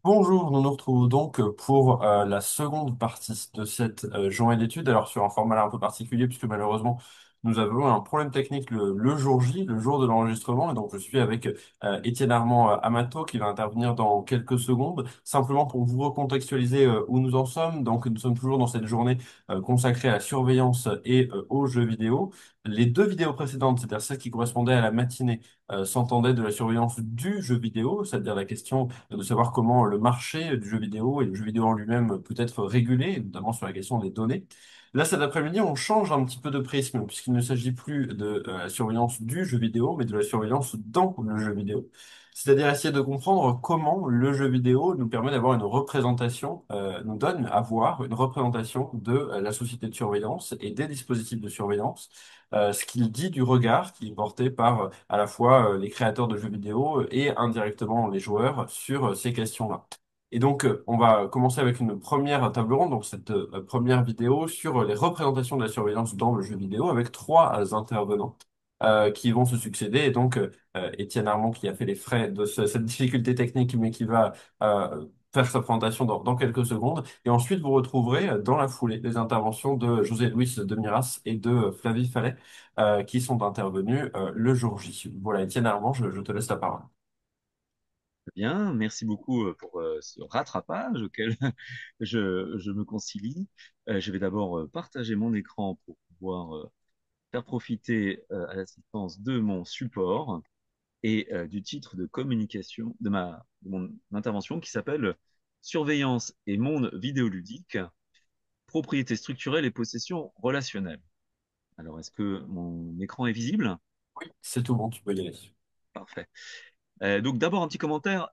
Bonjour, nous nous retrouvons donc pour la seconde partie de cette journée d'études. Alors sur un format un peu particulier puisque malheureusement nous avons eu un problème technique le jour J, le jour de l'enregistrement. Et donc je suis avec Étienne Armand Amato qui va intervenir dans quelques secondes. Simplement pour vous recontextualiser où nous en sommes. Donc nous sommes toujours dans cette journée consacrée à la surveillance et aux jeux vidéo. Les deux vidéos précédentes, c'est-à-dire celles qui correspondaient à la matinée, s'entendaient de la surveillance du jeu vidéo, c'est-à-dire la question de savoir comment le marché du jeu vidéo et le jeu vidéo en lui-même peut être régulé, notamment sur la question des données. Là, cet après-midi, on change un petit peu de prisme, puisqu'il ne s'agit plus de la surveillance du jeu vidéo, mais de la surveillance dans le jeu vidéo. C'est-à-dire essayer de comprendre comment le jeu vidéo nous permet d'avoir une représentation, nous donne à voir une représentation de la société de surveillance et des dispositifs de surveillance, ce qu'il dit du regard qui est porté par à la fois les créateurs de jeux vidéo et indirectement les joueurs sur ces questions-là. Et donc, on va commencer avec une première table ronde, donc cette première vidéo sur les représentations de la surveillance dans le jeu vidéo avec trois intervenants qui vont se succéder. Et donc, Étienne Armand qui a fait les frais de cette difficulté technique, mais qui va faire sa présentation dans quelques secondes. Et ensuite, vous retrouverez dans la foulée les interventions de José Luis de Miras et de Flavie Fallet qui sont intervenus le jour J. Voilà, Étienne Armand, je te laisse la parole. Bien, merci beaucoup pour ce rattrapage auquel je me concilie. Je vais d'abord partager mon écran pour pouvoir faire profiter à l'assistance de mon support et du titre de communication de mon intervention qui s'appelle Surveillance et monde vidéoludique, propriété structurelle et possession relationnelle. Alors, est-ce que mon écran est visible? C'est tout bon, tu peux y aller. Parfait. Donc d'abord un petit commentaire.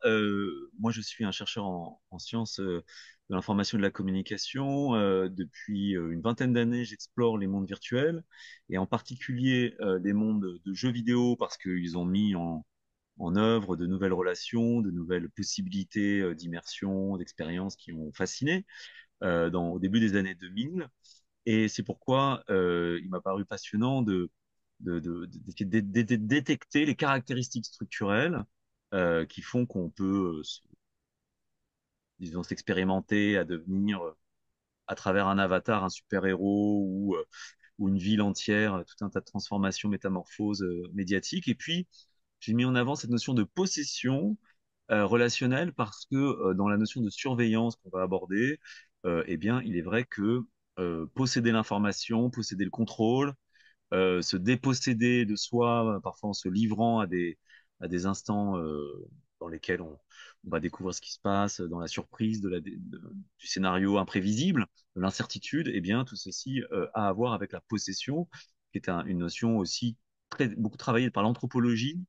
Moi je suis un chercheur en sciences de l'information et de la communication. Depuis une vingtaine d'années, j'explore les mondes virtuels et en particulier les mondes de jeux vidéo parce qu'ils ont mis en œuvre de nouvelles relations, de nouvelles possibilités d'immersion, d'expériences qui m'ont fasciné au début des années 2000. Et c'est pourquoi il m'a paru passionnant d'essayer de détecter les caractéristiques structurelles qui font qu'on peut, disons, s'expérimenter à devenir, à travers un avatar, un super-héros ou une ville entière, tout un tas de transformations, métamorphoses médiatiques. Et puis, j'ai mis en avant cette notion de possession relationnelle parce que dans la notion de surveillance qu'on va aborder, eh bien, il est vrai que posséder l'information, posséder le contrôle, se déposséder de soi, parfois en se livrant à des instants dans lesquels on va découvrir ce qui se passe, dans la surprise du scénario imprévisible, de l'incertitude, eh bien, tout ceci a à voir avec la possession, qui est une notion aussi beaucoup travaillée par l'anthropologie,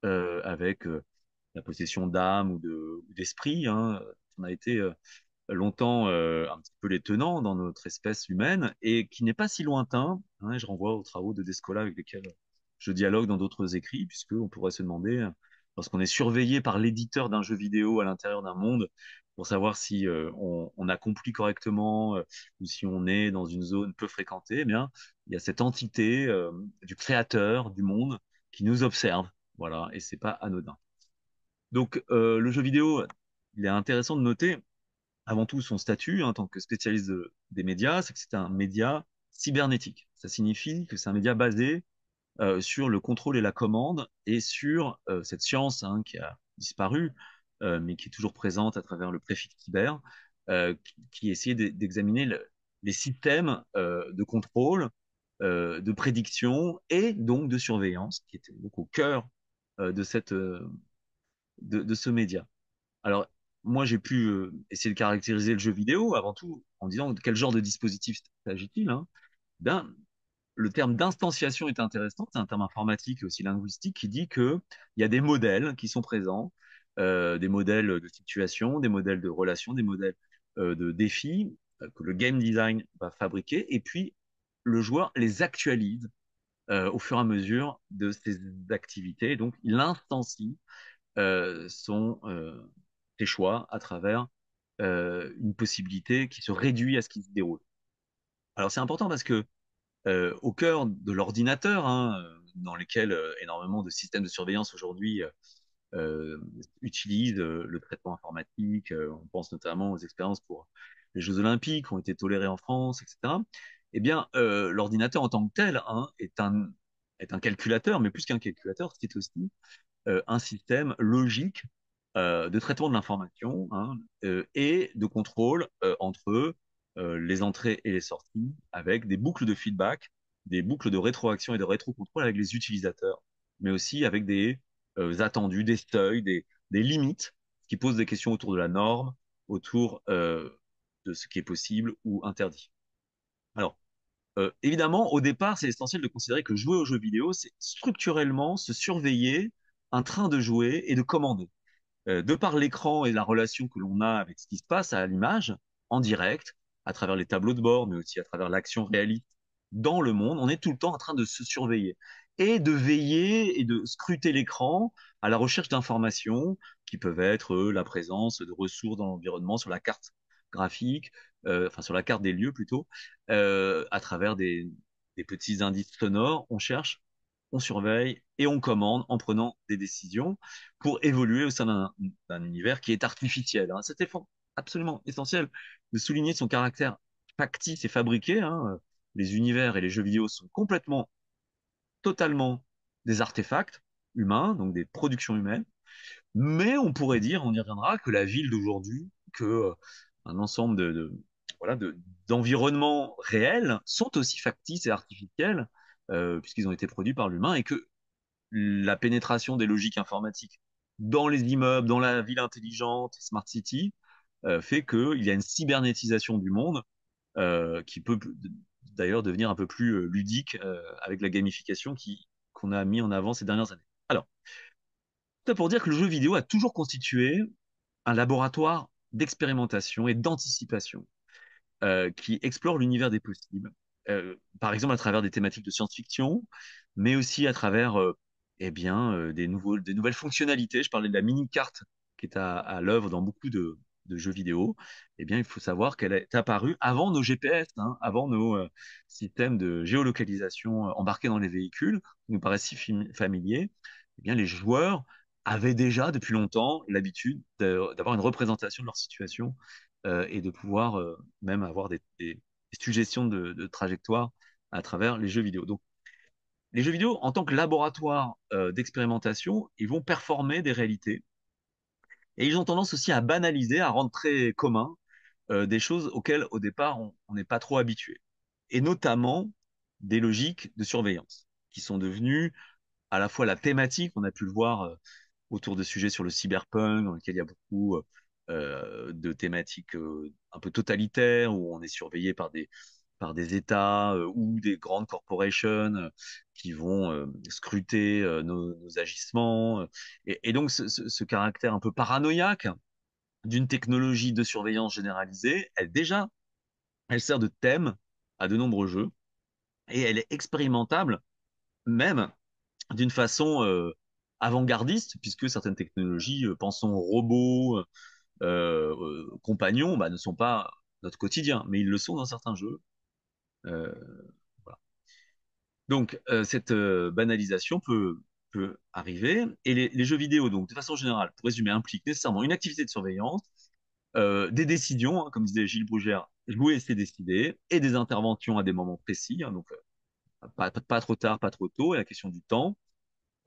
avec la possession d'âme ou d'esprit. Hein. On a été longtemps un petit peu les tenants dans notre espèce humaine et qui n'est pas si lointain. Hein, je renvoie aux travaux de Descola avec lesquels je dialogue dans d'autres écrits, puisqu'on pourrait se demander, lorsqu'on est surveillé par l'éditeur d'un jeu vidéo à l'intérieur d'un monde, pour savoir si on accomplit correctement ou si on est dans une zone peu fréquentée, eh bien, il y a cette entité du créateur du monde qui nous observe. Voilà, et c'est pas anodin. Donc, le jeu vidéo, il est intéressant de noter avant tout son statut en tant que spécialiste des médias, c'est que c'est un média cybernétique. Ça signifie que c'est un média basé sur le contrôle et la commande et sur cette science qui a disparu, mais qui est toujours présente à travers le préfixe cyber, qui essayait d'examiner les systèmes de contrôle, de prédiction et donc de surveillance, qui étaient donc au cœur de de ce média. Alors, moi, j'ai pu essayer de caractériser le jeu vidéo avant tout en disant de quel genre de dispositif s'agit-il, hein. Ben, le terme d'instanciation est intéressant, c'est un terme informatique et aussi linguistique qui dit que il y a des modèles qui sont présents, des modèles de situation, des modèles de relations, des modèles de défis que le game design va fabriquer, et puis le joueur les actualise au fur et à mesure de ses activités. Donc, il instancie tes choix à travers une possibilité qui se réduit à ce qui se déroule. Alors c'est important parce que au cœur de l'ordinateur, hein, dans lesquels énormément de systèmes de surveillance aujourd'hui euh, utilisent le traitement informatique. On pense notamment aux expériences pour les Jeux Olympiques qui ont été tolérées en France, etc. Eh bien, l'ordinateur en tant que tel, hein, est un calculateur, mais plus qu'un calculateur, c'est aussi un système logique de traitement de l'information, hein, et de contrôle entre les entrées et les sorties, avec des boucles de feedback, des boucles de rétroaction et de rétrocontrôle avec les utilisateurs, mais aussi avec des attendus, des seuils, des limites, qui posent des questions autour de la norme, autour de ce qui est possible ou interdit. Alors, évidemment, au départ, c'est essentiel de considérer que jouer aux jeux vidéo, c'est structurellement se surveiller un train de jouer et de commander. De par l'écran et la relation que l'on a avec ce qui se passe à l'image, en direct, à travers les tableaux de bord, mais aussi à travers l'action réaliste dans le monde, on est tout le temps en train de se surveiller et de veiller et de scruter l'écran à la recherche d'informations qui peuvent être la présence de ressources dans l'environnement, sur la carte graphique, enfin sur la carte des lieux plutôt, à travers des petits indices sonores. On cherche, on surveille et on commande en prenant des décisions pour évoluer au sein d'un univers qui est artificiel, hein. C'était absolument essentiel de souligner son caractère factice et fabriqué, hein. Les univers et les jeux vidéo sont complètement, totalement des artefacts humains, donc des productions humaines. Mais on pourrait dire, on y reviendra, que la ville d'aujourd'hui, que un ensemble voilà, d'environnements réels sont aussi factices et artificiels, puisqu'ils ont été produits par l'humain, et que la pénétration des logiques informatiques dans les immeubles, dans la ville intelligente, Smart City, fait qu'il y a une cybernétisation du monde qui peut d'ailleurs devenir un peu plus ludique avec la gamification qu'on a mis en avant ces dernières années. Alors, tout ça pour dire que le jeu vidéo a toujours constitué un laboratoire d'expérimentation et d'anticipation qui explore l'univers des possibles. Par exemple à travers des thématiques de science-fiction, mais aussi à travers des nouvelles fonctionnalités. Je parlais de la mini-carte qui est à l'œuvre dans beaucoup de jeux vidéo. Eh bien, il faut savoir qu'elle est apparue avant nos GPS, hein, avant nos systèmes de géolocalisation embarqués dans les véhicules, qui nous paraissent si familiers. Eh bien, les joueurs avaient déjà depuis longtemps l'habitude d'avoir une représentation de leur situation et de pouvoir même avoir des suggestions de trajectoire à travers les jeux vidéo. Donc, les jeux vidéo, en tant que laboratoire d'expérimentation, ils vont performer des réalités et ils ont tendance aussi à banaliser, à rendre très commun des choses auxquelles au départ on n'est pas trop habitué. Et notamment des logiques de surveillance qui sont devenues à la fois la thématique, on a pu le voir autour de sujets sur le cyberpunk, dans lequel il y a beaucoup de thématiques un peu totalitaires, où on est surveillé par des États ou des grandes corporations qui vont scruter nos agissements. Et donc ce caractère un peu paranoïaque d'une technologie de surveillance généralisée, elle sert de thème à de nombreux jeux, et elle est expérimentable même d'une façon avant-gardiste, puisque certaines technologies, pensons robots, compagnons, bah, ne sont pas notre quotidien, mais ils le sont dans certains jeux. Euh, voilà. Donc, cette banalisation peut arriver, et les jeux vidéo, donc, de façon générale, pour résumer, impliquent nécessairement une activité de surveillance, des décisions, hein, comme disait Gilles Bougère, jouer c'est décider, et des interventions à des moments précis, hein, donc pas trop tard, pas trop tôt, et la question du temps.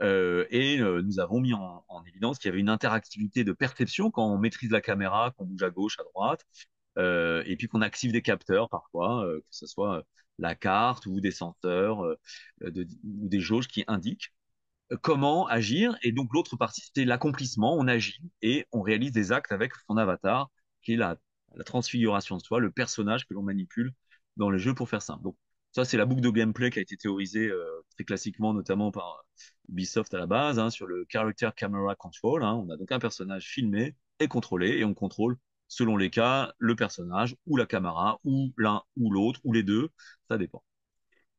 Nous avons mis en évidence qu'il y avait une interactivité de perception quand on maîtrise la caméra, qu'on bouge à gauche, à droite, et puis qu'on active des capteurs parfois, que ce soit la carte ou des senseurs ou des jauges qui indiquent comment agir. Et donc l'autre partie, c'est l'accomplissement. On agit et on réalise des actes avec son avatar, qui est la transfiguration de soi, le personnage que l'on manipule dans le jeu pour faire simple. Donc ça, c'est la boucle de gameplay qui a été théorisée très classiquement, notamment par Ubisoft à la base, hein, sur le Character Camera Control, hein. On a donc un personnage filmé et contrôlé, et on contrôle, selon les cas, le personnage ou la caméra, ou l'un ou l'autre, ou les deux, ça dépend.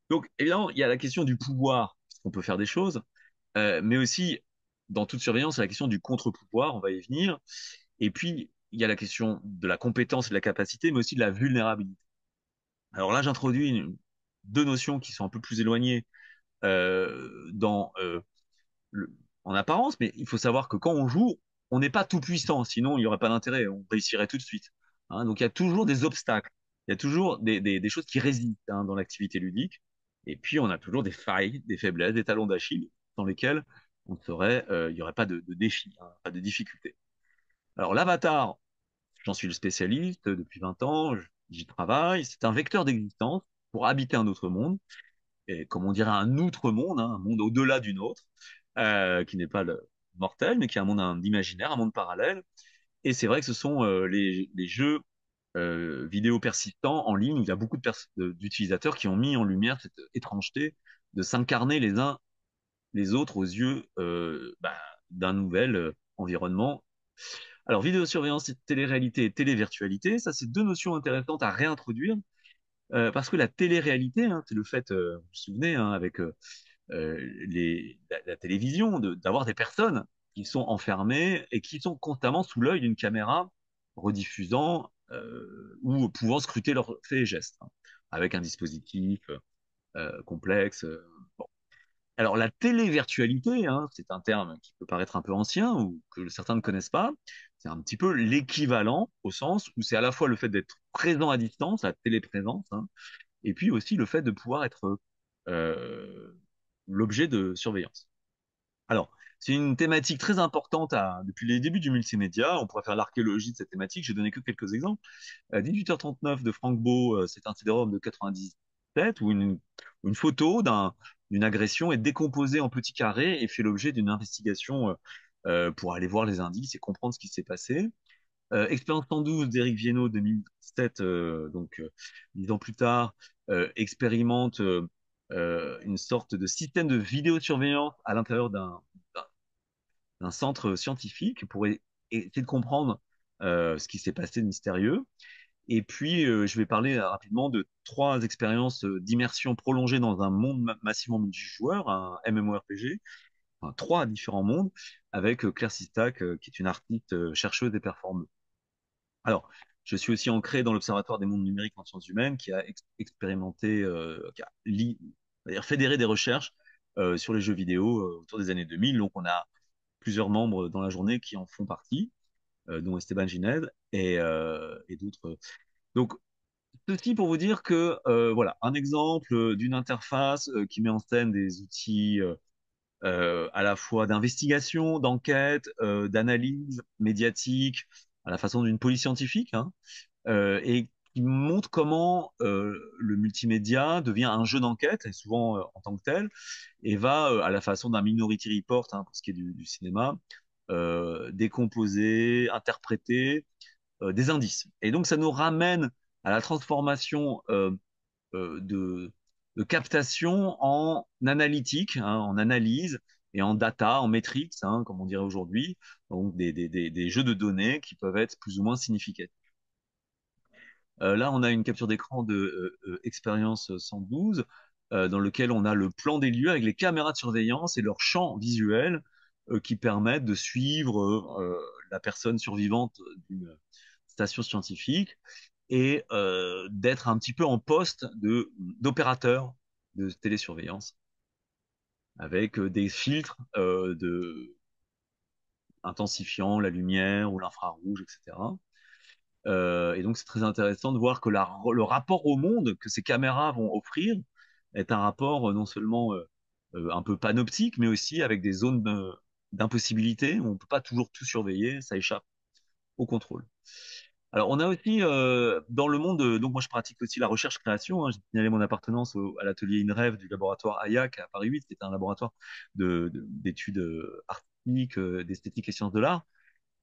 Donc évidemment, il y a la question du pouvoir, parce qu'on peut faire des choses, mais aussi, dans toute surveillance, la question du contre-pouvoir, on va y venir. Et puis, il y a la question de la compétence et de la capacité, mais aussi de la vulnérabilité. Alors là, j'introduis deux notions qui sont un peu plus éloignées dans en apparence, mais il faut savoir que quand on joue, on n'est pas tout puissant, sinon il n'y aurait pas d'intérêt, on réussirait tout de suite. Hein. Donc il y a toujours des obstacles, il y a toujours des choses qui résistent dans l'activité ludique, et puis on a toujours des failles, des faiblesses, des talons d'Achille dans lesquels il n'y aurait pas de défi, hein, pas de difficulté. Alors l'avatar, j'en suis le spécialiste depuis 20 ans, j'y travaille, c'est un vecteur d'existence pour habiter un autre monde, et comme on dirait un outre-monde, hein, un monde au-delà du nôtre, qui n'est pas le mortel, mais qui est un monde imaginaire, un monde parallèle. Et c'est vrai que ce sont les jeux vidéo persistants en ligne où il y a beaucoup d'utilisateurs qui ont mis en lumière cette étrangeté de s'incarner les uns les autres aux yeux d'un nouvel environnement. Alors, vidéosurveillance, télé-réalité et télé-virtualité, ça, c'est deux notions intéressantes à réintroduire, parce que la télé-réalité, hein, c'est le fait, vous vous souvenez, hein, avec la télévision, d'avoir des personnes qui sont enfermées et qui sont constamment sous l'œil d'une caméra rediffusant ou pouvant scruter leurs faits et gestes, hein, avec un dispositif complexe. Bon. Alors la télévirtualité, hein, c'est un terme qui peut paraître un peu ancien ou que certains ne connaissent pas. C'est un petit peu l'équivalent au sens où c'est à la fois le fait d'être présent à distance, la téléprésence, hein, et puis aussi le fait de pouvoir être euh, l'objet de surveillance. Alors, c'est une thématique très importante depuis les débuts du multimédia. On pourrait faire l'archéologie de cette thématique. Je vais donner que quelques exemples. 18h39 de Frank Beau, c'est un CD-ROM de 97 où une photo d'une agression est décomposée en petits carrés et fait l'objet d'une investigation pour aller voir les indices et comprendre ce qui s'est passé. Expérience 112 d'Éric Viennot 2007, 10 ans plus tard, expérimente une sorte de système de vidéosurveillance à l'intérieur d'un centre scientifique pour essayer de comprendre ce qui s'est passé de mystérieux. Et puis, je vais parler rapidement de trois expériences d'immersion prolongée dans un monde massivement multijoueur, un MMORPG, enfin, trois différents mondes, avec Claire Sistac, qui est une artiste chercheuse et performeuse. Alors, je suis aussi ancré dans l'Observatoire des mondes numériques en sciences humaines, qui a expérimenté, qui a c'est-à-dire fédéré des recherches sur les jeux vidéo autour des années 2000. Donc, on a plusieurs membres dans la journée qui en font partie, dont Esteban Gined et d'autres. Donc, ceci pour vous dire que, voilà, un exemple d'une interface qui met en scène des outils à la fois d'investigation, d'enquête, d'analyse médiatique, à la façon d'une police scientifique, hein, et qui montre comment le multimédia devient un jeu d'enquête, et souvent en tant que tel, et va, à la façon d'un Minority Report, hein, pour ce qui est du cinéma, décomposer, interpréter des indices. Et donc ça nous ramène à la transformation de captation en analytique, hein, en analyse et en data, en metrics, hein, comme on dirait aujourd'hui, donc des jeux de données qui peuvent être plus ou moins significatifs. Là, on a une capture d'écran de Expérience 112, dans lequel on a le plan des lieux avec les caméras de surveillance et leur champ visuel qui permettent de suivre la personne survivante d'une station scientifique et d'être un petit peu en poste d'opérateur de télésurveillance avec des filtres intensifiant la lumière ou l'infrarouge, etc. Et donc c'est très intéressant de voir que le rapport au monde que ces caméras vont offrir est un rapport non seulement un peu panoptique, mais aussi avec des zones d'impossibilité où on ne peut pas toujours tout surveiller, ça échappe au contrôle. Alors, on a aussi dans le monde, donc moi je pratique aussi la recherche-création. Hein, j'ai signalé mon appartenance à l'atelier INREV du laboratoire AIAC à Paris 8, qui est un laboratoire d'études artistiques, d'esthétique et sciences de l'art.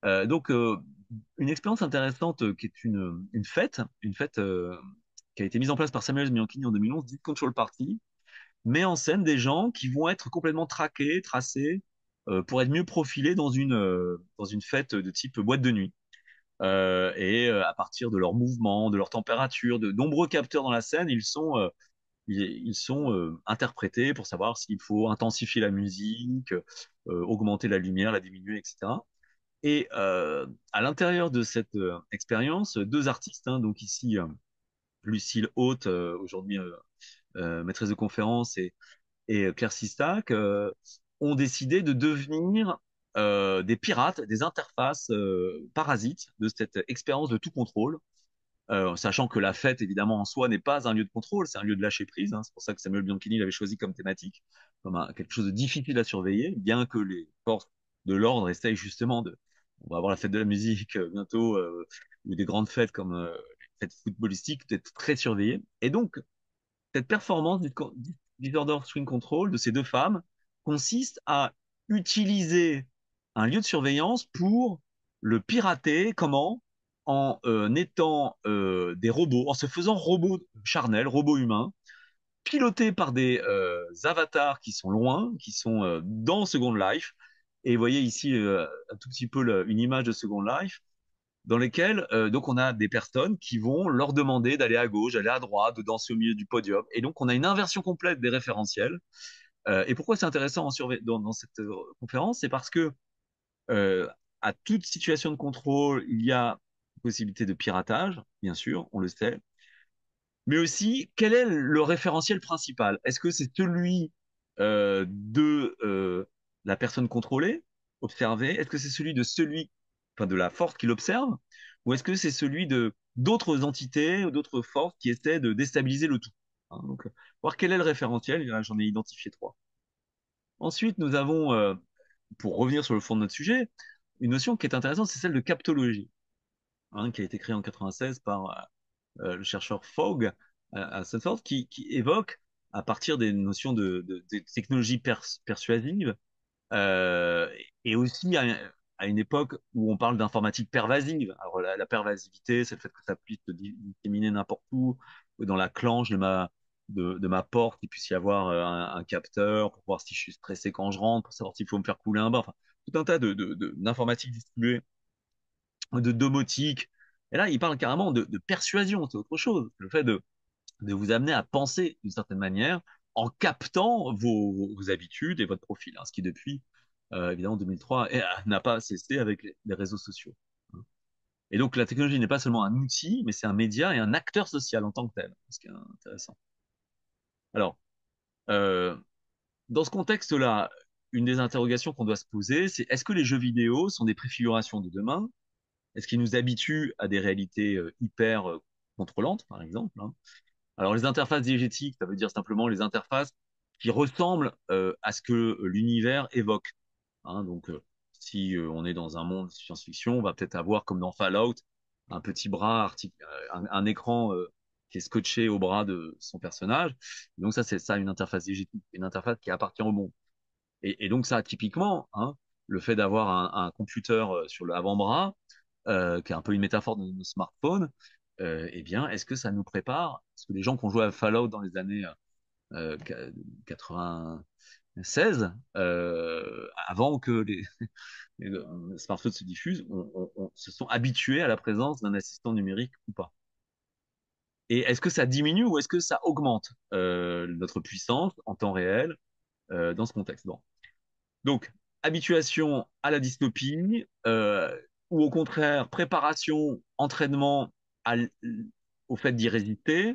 Une expérience intéressante qui est une fête qui a été mise en place par Samuel Bianchini en 2011, dit Control Party, met en scène des gens qui vont être complètement traqués, tracés, pour être mieux profilés dans une fête de type boîte de nuit. À partir de leurs mouvements, de leur température, de nombreux capteurs dans la scène, ils sont interprétés pour savoir s'il faut intensifier la musique, augmenter la lumière, la diminuer, etc. Et à l'intérieur de cette expérience, deux artistes, hein, donc ici Lucille Haute, aujourd'hui maîtresse de conférence, et Claire Sistac, ont décidé de devenir des pirates, des interfaces parasites de cette expérience de tout contrôle, sachant que la fête, évidemment, en soi, n'est pas un lieu de contrôle, c'est un lieu de lâcher prise. Hein. C'est pour ça que Samuel Bianchini l'avait choisi comme thématique, comme quelque chose de difficile à surveiller, bien que les forces de l'ordre essayent justement de. On va avoir la fête de la musique bientôt, ou des grandes fêtes comme les fêtes footballistiques, d'être très surveillées. Et donc, cette performance du Disorder Screen Control de ces deux femmes consiste à utiliser un lieu de surveillance pour le pirater. Comment? En étant des robots, en se faisant robots charnels, robots humains, pilotés par des avatars qui sont loin, qui sont dans Second Life. Et vous voyez ici un tout petit peu une image de Second Life dans lesquels donc on a des personnes qui vont leur demander d'aller à gauche, d'aller à droite, de danser au milieu du podium. Et donc on a une inversion complète des référentiels. Et pourquoi c'est intéressant dans cette conférence? C'est parce que euh, à toute situation de contrôle, il y a possibilité de piratage, bien sûr, on le sait, mais aussi quel est le référentiel principal? Est-ce que c'est celui de la personne contrôlée, observée? Est-ce que c'est celui enfin, de la force qui l'observe? Ou est-ce que c'est celui de d'autres entités ou d'autres forces qui essaient de déstabiliser le tout? Hein, donc, voir quel est le référentiel, là, j'en ai identifié trois. Ensuite, nous avons, pour revenir sur le fond de notre sujet, une notion qui est intéressante, c'est celle de captologie, hein, qui a été créée en 96 par le chercheur Fogg à Stanford, qui évoque, à partir des notions de technologie persuasive, euh, et aussi à une époque où on parle d'informatique pervasive. Alors la pervasivité, c'est le fait que ça puisse se disséminer n'importe où, dans la clenche de ma porte, il puisse y avoir un capteur pour voir si je suis stressé quand je rentre, pour savoir s'il faut me faire couler un bain, enfin, tout un tas d'informatique distribuée, de domotique. Et là, il parle carrément de persuasion, c'est autre chose. Le fait de vous amener à penser d'une certaine manière en captant vos habitudes et votre profil, hein, ce qui depuis, évidemment, 2003 n'a pas cessé avec les réseaux sociaux. Et donc la technologie n'est pas seulement un outil, mais c'est un média et un acteur social en tant que tel, ce qui est intéressant. Alors, euh, dans ce contexte-là, une des interrogations qu'on doit se poser, c'est est-ce que les jeux vidéo sont des préfigurations de demain? Est-ce qu'ils nous habituent à des réalités hyper contrôlantes, par exemple, hein? Alors, les interfaces diégétiques, ça veut dire simplement les interfaces qui ressemblent à ce que l'univers évoque. Hein, donc, si on est dans un monde de science-fiction, on va peut-être avoir, comme dans Fallout, un petit bras, un écran qui est scotché au bras de son personnage. Donc, ça, c'est ça, une interface diégétique, une interface qui appartient au monde. Et donc, ça, typiquement, hein, le fait d'avoir un computer sur l'avant-bras, qui est un peu une métaphore de nos smartphones, eh bien, est-ce que ça nous prépare? Parce que les gens qui ont joué à Fallout dans les années 96, avant que les smartphones se diffusent, se sont habitués à la présence d'un assistant numérique ou pas. Et est-ce que ça diminue ou est-ce que ça augmente notre puissance en temps réel dans ce contexte? Bon. Donc, habituation à la dystopie, ou au contraire, préparation, entraînement à au fait d'y résister.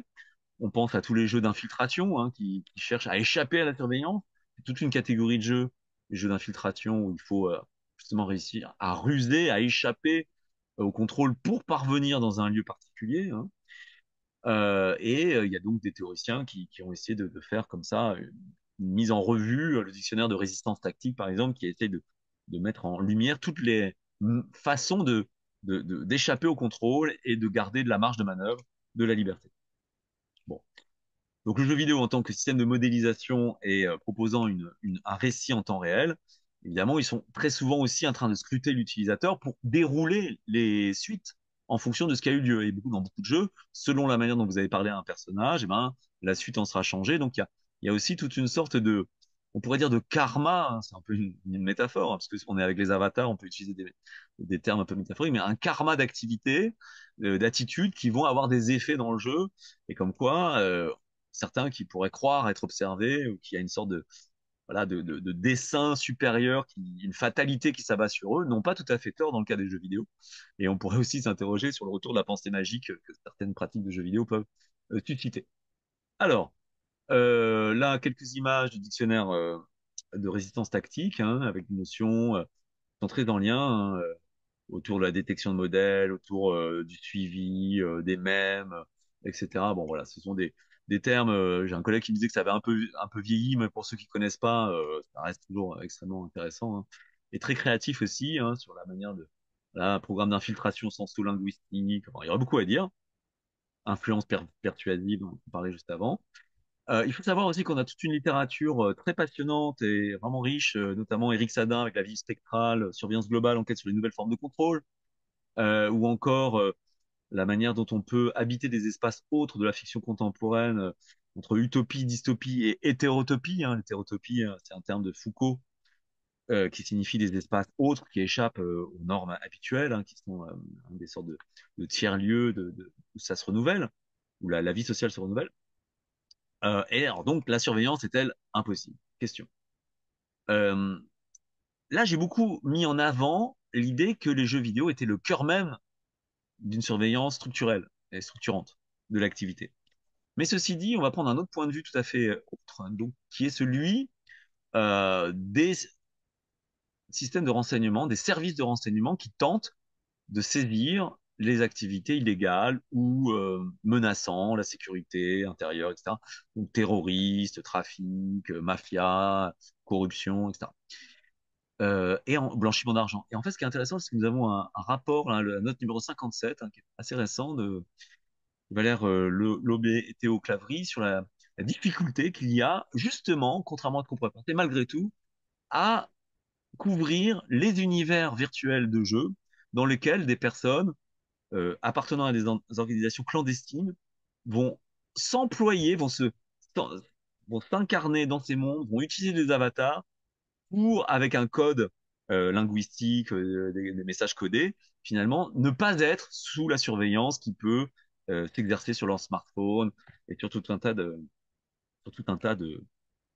On pense à tous les jeux d'infiltration hein, qui cherchent à échapper à la surveillance. C'est toute une catégorie de jeux, les jeux d'infiltration où il faut justement réussir à ruser, à échapper au contrôle pour parvenir dans un lieu particulier. Hein. Il y a donc des théoriciens qui ont essayé de faire comme ça une mise en revue, le dictionnaire de résistance tactique, par exemple, qui essaie de mettre en lumière toutes les façons d'échapper au contrôle et de garder de la marge de manœuvre, de la liberté. Bon. Donc le jeu vidéo en tant que système de modélisation et proposant un récit en temps réel, évidemment, ils sont très souvent aussi en train de scruter l'utilisateur pour dérouler les suites en fonction de ce qui a eu lieu. Et dans beaucoup de jeux, selon la manière dont vous avez parlé à un personnage, eh ben, la suite en sera changée. Donc il y a aussi toute une sorte on pourrait dire de karma, hein, c'est un peu une métaphore, hein, parce qu'on est avec les avatars, on peut utiliser des termes un peu métaphoriques, mais un karma d'activité, d'attitudes qui vont avoir des effets dans le jeu, et comme quoi, certains qui pourraient croire être observés ou qu'il y a une sorte de voilà de dessin supérieur, une fatalité qui s'abat sur eux, n'ont pas tout à fait tort dans le cas des jeux vidéo. Et on pourrait aussi s'interroger sur le retour de la pensée magique que certaines pratiques de jeux vidéo peuvent susciter. Alors, là, quelques images du dictionnaire de résistance tactique, hein, avec une notion sont très en lien, hein, autour de la détection de modèles, autour du suivi, des mèmes, etc. Bon, voilà, ce sont des termes. J'ai un collègue qui me disait que ça avait un peu vieilli, mais pour ceux qui connaissent pas, ça reste toujours extrêmement intéressant, hein. Et très créatif aussi, hein, sur la manière de, voilà, un programme d'infiltration senso-linguistique. Enfin, il y aurait beaucoup à dire. Influence persuasive, dont on parlait juste avant. Il faut savoir aussi qu'on a toute une littérature très passionnante et vraiment riche, notamment Éric Sadin avec la vie spectrale, surveillance globale, enquête sur les nouvelles formes de contrôle, ou encore la manière dont on peut habiter des espaces autres de la fiction contemporaine, entre utopie, dystopie et hétérotopie, hein. L'hétérotopie, c'est un terme de Foucault qui signifie des espaces autres qui échappent aux normes habituelles, hein, qui sont des sortes de tiers-lieux où ça se renouvelle, où la vie sociale se renouvelle. Et alors donc, la surveillance est-elle impossible? Question. Euh, Là, j'ai beaucoup mis en avant l'idée que les jeux vidéo étaient le cœur même d'une surveillance structurelle et structurante de l'activité. Mais ceci dit, on va prendre un autre point de vue tout à fait autre, hein, donc, qui est celui des systèmes de renseignement, des services de renseignement qui tentent de saisir les activités illégales ou menaçant la sécurité intérieure, etc. Donc terroristes, trafic, mafia, corruption, etc. Et en blanchiment d'argent. Et en fait, ce qui est intéressant, c'est que nous avons un rapport, là, la note numéro 57, hein, qui est assez récent, de Valère Lobé et Théo Claverie, sur la difficulté qu'il y a, justement, contrairement à ce qu'on pourrait penser, malgré tout, à couvrir les univers virtuels de jeux dans lesquels des personnes appartenant à des organisations clandestines vont s'employer, vont s'incarner dans ces mondes, vont utiliser des avatars pour, avec un code linguistique, des messages codés, finalement, ne pas être sous la surveillance qui peut s'exercer sur leur smartphone et sur tout un tas de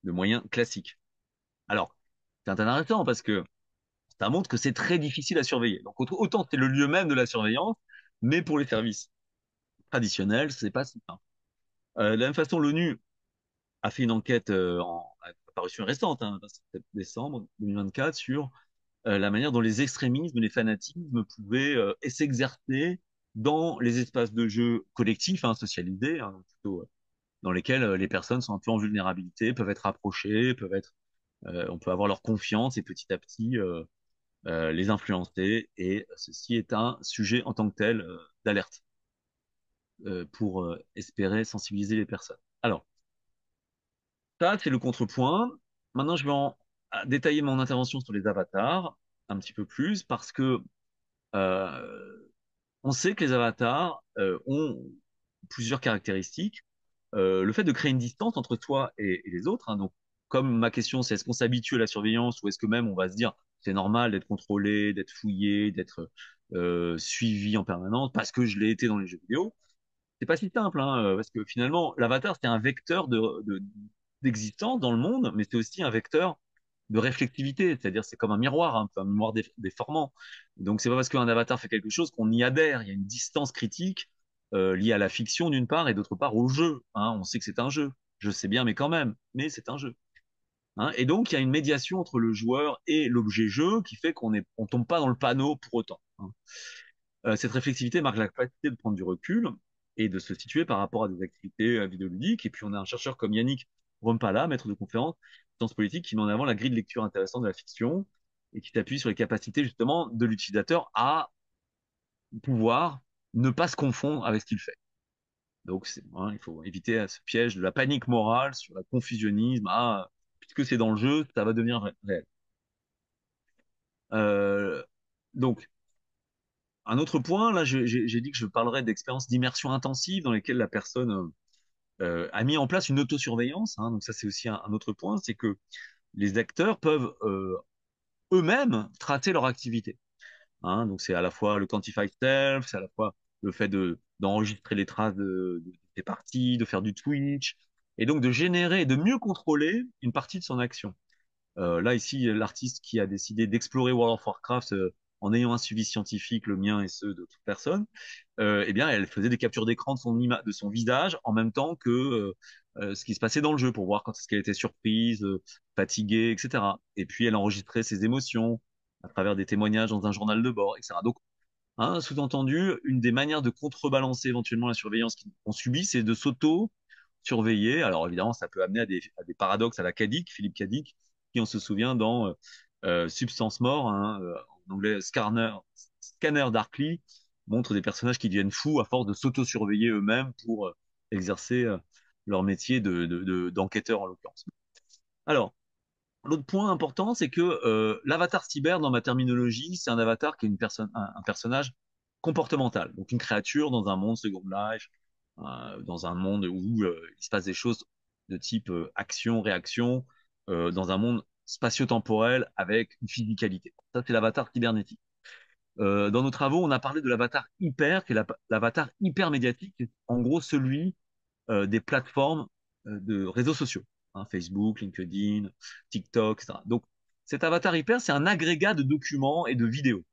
moyens classiques. Alors, c'est intéressant parce que ça montre que c'est très difficile à surveiller. Donc, autant c'est le lieu même de la surveillance, mais pour les services traditionnels, c'est pas si simple. De la même façon, l'ONU a fait une enquête en parution récente, hein, 27 décembre 2024, sur la manière dont les extrémismes, les fanatismes pouvaient s'exercer dans les espaces de jeu collectifs, hein, socialisés, hein, plutôt, dans lesquels les personnes sont un peu en vulnérabilité, peuvent être approchées, on peut avoir leur confiance et petit à petit les influencer. Et ceci est un sujet en tant que tel d'alerte pour espérer sensibiliser les personnes. Alors, ça, c'est le contrepoint. Maintenant, je vais détailler mon intervention sur les avatars un petit peu plus parce que euh, on sait que les avatars ont plusieurs caractéristiques. Le fait de créer une distance entre toi et les autres, hein, donc, comme ma question, c'est est-ce qu'on s'habitue à la surveillance ou est-ce que même on va se dire c'est normal d'être contrôlé, d'être fouillé, d'être suivi en permanence parce que je l'ai été dans les jeux vidéo. C'est pas si simple, hein, parce que finalement, l'avatar, c'est un vecteur d'existence dans le monde, mais c'est aussi un vecteur de réflexivité, c'est-à-dire c'est comme un miroir, hein, un miroir déformant. Donc c'est pas parce qu'un avatar fait quelque chose qu'on y adhère. Il y a une distance critique liée à la fiction d'une part et d'autre part au jeu, hein. On sait que c'est un jeu. Je sais bien, mais quand même, mais c'est un jeu, hein. Et donc il y a une médiation entre le joueur et l'objet jeu qui fait on tombe pas dans le panneau pour autant, hein. Cette réflexivité marque la capacité de prendre du recul et de se situer par rapport à des activités vidéoludiques. Et puis on a un chercheur comme Yannick Rompala, maître de conférence en sciences politiques, qui met en avant la grille de lecture intéressante de la fiction et qui s'appuie sur les capacités justement de l'utilisateur à pouvoir ne pas se confondre avec ce qu'il fait. Donc hein, il faut éviter ce piège de la panique morale sur le confusionnisme. Ah, puisque c'est dans le jeu, ça va devenir réel. Euh, donc un autre point, là, j'ai dit que je parlerais d'expériences d'immersion intensive dans lesquelles la personne a mis en place une autosurveillance, hein. Donc ça, c'est aussi un autre point, c'est que les acteurs peuvent eux-mêmes tracer leur activité, hein. Donc c'est à la fois le quantified self, c'est à la fois le fait d'enregistrer les traces des parties, de faire du Twitch, et donc de générer, de mieux contrôler une partie de son action. Là, ici, l'artiste qui a décidé d'explorer World of Warcraft en ayant un suivi scientifique, le mien et ceux d'autres personnes, eh bien, elle faisait des captures d'écran de son visage en même temps que ce qui se passait dans le jeu pour voir quand est-ce qu'elle était surprise, fatiguée, etc. Et puis, elle enregistrait ses émotions à travers des témoignages dans un journal de bord, etc. Donc, hein, sous-entendu, une des manières de contrebalancer éventuellement la surveillance qu'on subit, c'est de s'auto-surveiller. Alors évidemment, ça peut amener à des paradoxes à la Cadic, Philippe Cadic, qui on se souvient dans Substance Mort, hein, en anglais Scanner Darkly, montre des personnages qui deviennent fous à force de s'auto-surveiller eux-mêmes pour exercer leur métier d'enquêteur en l'occurrence. Alors, l'autre point important, c'est que l'avatar cyber, dans ma terminologie, c'est un avatar qui est un personnage comportemental, donc une créature dans un monde Second Life, dans un monde où il se passe des choses de type action-réaction, dans un monde spatio-temporel avec une physicalité. Ça, c'est l'avatar cybernétique. Dans nos travaux, on a parlé de l'avatar hyper, qui est l'avatar hyper médiatique, qui est en gros celui des plateformes de réseaux sociaux, hein, Facebook, LinkedIn, TikTok, etc. Donc, cet avatar hyper, c'est un agrégat de documents et de vidéos.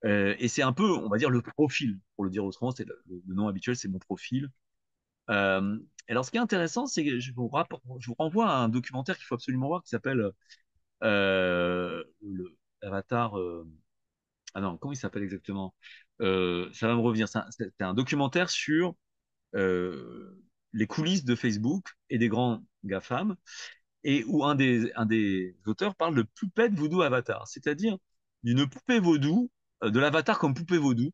Et c'est un peu, on va dire, le profil, pour le dire autrement, c'est le nom habituel, c'est mon profil. Euh, alors, ce qui est intéressant, c'est que je vous renvoie à un documentaire qu'il faut absolument voir qui s'appelle l'avatar. Ah non, comment il s'appelle exactement? Ça va me revenir. C'est un documentaire sur les coulisses de Facebook et des grands GAFAM, et où un des auteurs parle de poupette voodoo avatar, c'est-à-dire d'une poupée vaudou, de l'avatar comme poupée vaudou,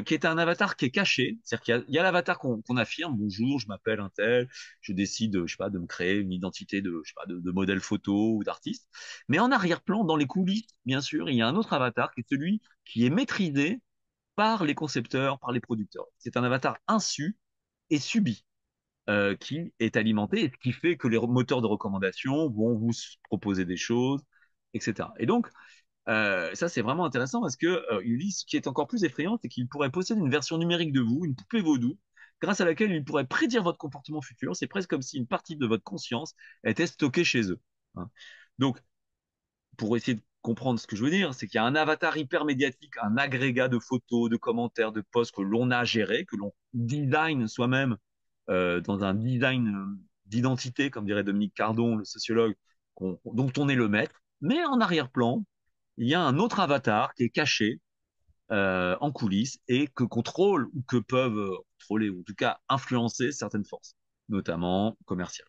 qui est un avatar qui est caché, c'est-à-dire qu'il y a l'avatar qu'on affirme, bonjour, je m'appelle un tel, je décide, je sais pas, de me créer une identité de, je sais pas, de modèle photo ou d'artiste, mais en arrière-plan, dans les coulisses, bien sûr, il y a un autre avatar qui est celui qui est maîtrisé par les concepteurs, par les producteurs. C'est un avatar insu et subi qui est alimenté et ce qui fait que les moteurs de recommandation vont vous proposer des choses, etc. Et donc, ça, c'est vraiment intéressant parce que Ulysse, ce qui est encore plus effrayant, c'est qu'il pourrait posséder une version numérique de vous, une poupée vaudou, grâce à laquelle il pourrait prédire votre comportement futur. C'est presque comme si une partie de votre conscience était stockée chez eux, hein. Donc, pour essayer de comprendre ce que je veux dire, c'est qu'il y a un avatar hyper médiatique, un agrégat de photos, de commentaires, de posts que l'on a géré, que l'on design soi-même dans un design d'identité, comme dirait Dominique Cardon, le sociologue, dont on est le maître. Mais en arrière-plan, il y a un autre avatar qui est caché en coulisses et que contrôle ou que peuvent contrôler, ou en tout cas influencer certaines forces, notamment commerciales.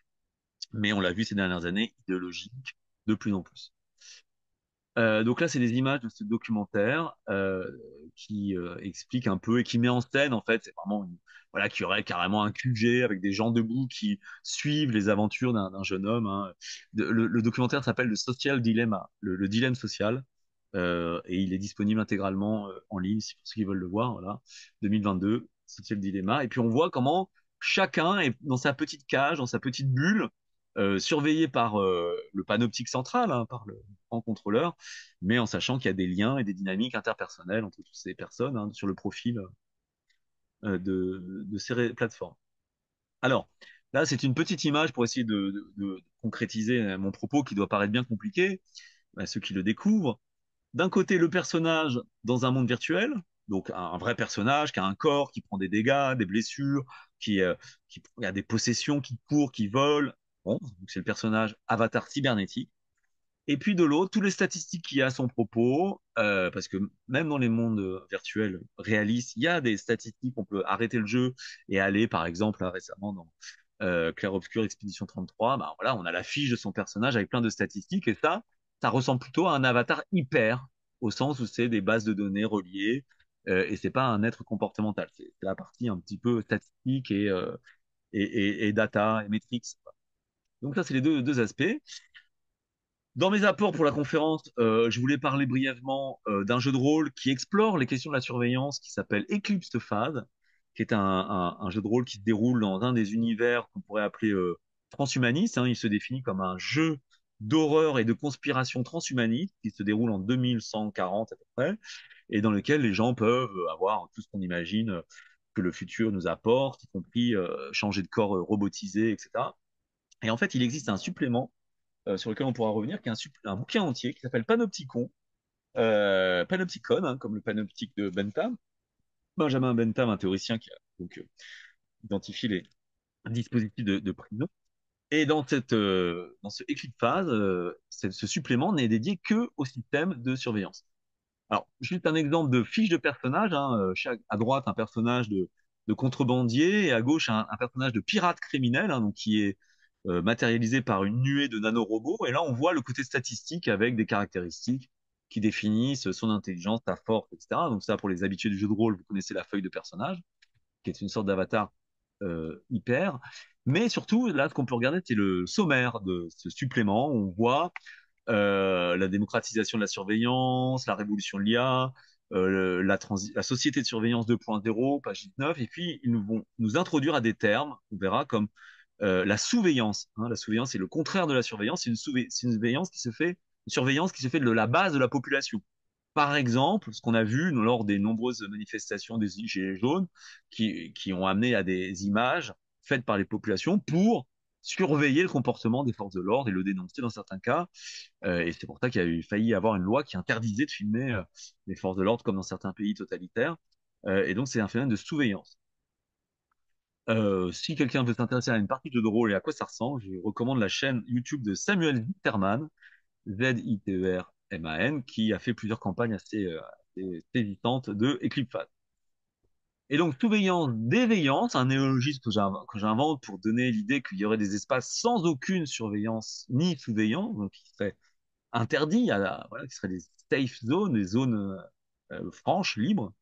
Mais on l'a vu ces dernières années, idéologiques de plus en plus. Donc là, c'est des images de ce documentaire qui explique un peu et qui met en scène, en fait, c'est vraiment voilà, qu'il y aurait carrément un QG avec des gens debout qui suivent les aventures d'un jeune homme, hein. Le documentaire s'appelle le Social Dilemma, le dilemme social, et il est disponible intégralement en ligne si pour ceux qui veulent le voir. Voilà, 2022, Social Dilemma. Et puis on voit comment chacun est dans sa petite cage, dans sa petite bulle, surveillé par le panoptique central, hein, par le grand contrôleur, mais en sachant qu'il y a des liens et des dynamiques interpersonnelles entre toutes ces personnes, hein, sur le profil de ces plateformes. Alors, là, c'est une petite image pour essayer de concrétiser mon propos qui doit paraître bien compliqué à ceux qui le découvrent. D'un côté, le personnage dans un monde virtuel, donc un vrai personnage qui a un corps, qui prend des dégâts, des blessures, qui a des possessions, qui court, qui vole. Bon, donc c'est le personnage avatar cybernétique. Et puis de l'autre, toutes les statistiques qu'il y a à son propos, parce que même dans les mondes virtuels réalistes, il y a des statistiques, on peut arrêter le jeu et aller, par exemple, là, récemment dans Clair Obscur Expédition 33, bah, voilà, on a la fiche de son personnage avec plein de statistiques, et ça ressemble plutôt à un avatar hyper, au sens où c'est des bases de données reliées, et c'est pas un être comportemental, c'est la partie un petit peu statistique et data et metrics. Donc ça, c'est les deux aspects. Dans mes apports pour la conférence, je voulais parler brièvement d'un jeu de rôle qui explore les questions de la surveillance qui s'appelle Eclipse Phase, qui est un jeu de rôle qui se déroule dans un des univers qu'on pourrait appeler transhumaniste, hein. Il se définit comme un jeu d'horreur et de conspiration transhumaniste qui se déroule en 2140 à peu près, et dans lequel les gens peuvent avoir tout ce qu'on imagine que le futur nous apporte, y compris changer de corps robotisé, etc. Et en fait, il existe un supplément sur lequel on pourra revenir, qui est un bouquin entier qui s'appelle Panopticon, panopticon, hein, comme le panoptique de Bentham. Benjamin Bentham, un théoricien qui a donc identifié les dispositifs de prise. Et dans ce éclipse phase, ce supplément n'est dédié que au système de surveillance. Alors, juste un exemple de fiche de personnage, hein, à droite, un personnage de contrebandier et à gauche, un personnage de pirate criminel, hein, donc qui est matérialisé par une nuée de nanorobots. Et là, on voit le côté statistique avec des caractéristiques qui définissent son intelligence, sa force, etc. Donc ça, pour les habitués du jeu de rôle, vous connaissez la feuille de personnage, qui est une sorte d'avatar hyper. Mais surtout, là, ce qu'on peut regarder, c'est le sommaire de ce supplément. On voit la démocratisation de la surveillance, la révolution de l'IA, la société de surveillance 2.0, page 19, et puis ils nous vont nous introduire à des termes, on verra, comme la surveillance. Hein. La surveillance, c'est le contraire de la surveillance, c'est une surveillance qui se fait, une surveillance qui se fait de la base de la population. Par exemple, ce qu'on a vu lors des nombreuses manifestations des Gilets jaunes qui ont amené à des images faites par les populations pour surveiller le comportement des forces de l'ordre et le dénoncer dans certains cas. Et c'est pour ça qu'il y a eu failli avoir une loi qui interdisait de filmer les forces de l'ordre comme dans certains pays totalitaires. Et donc c'est un phénomène de surveillance. Si quelqu'un veut s'intéresser à une partie de drôle et à quoi ça ressemble, je recommande la chaîne YouTube de Samuel Zitterman, Zitterman, qui a fait plusieurs campagnes assez saisissantes de Eclipse. Et donc, surveillance, déveillance, un néologisme que j'invente pour donner l'idée qu'il y aurait des espaces sans aucune surveillance ni surveillance, donc qui seraient interdits, voilà, qui seraient des safe zones, des zones franches, libres.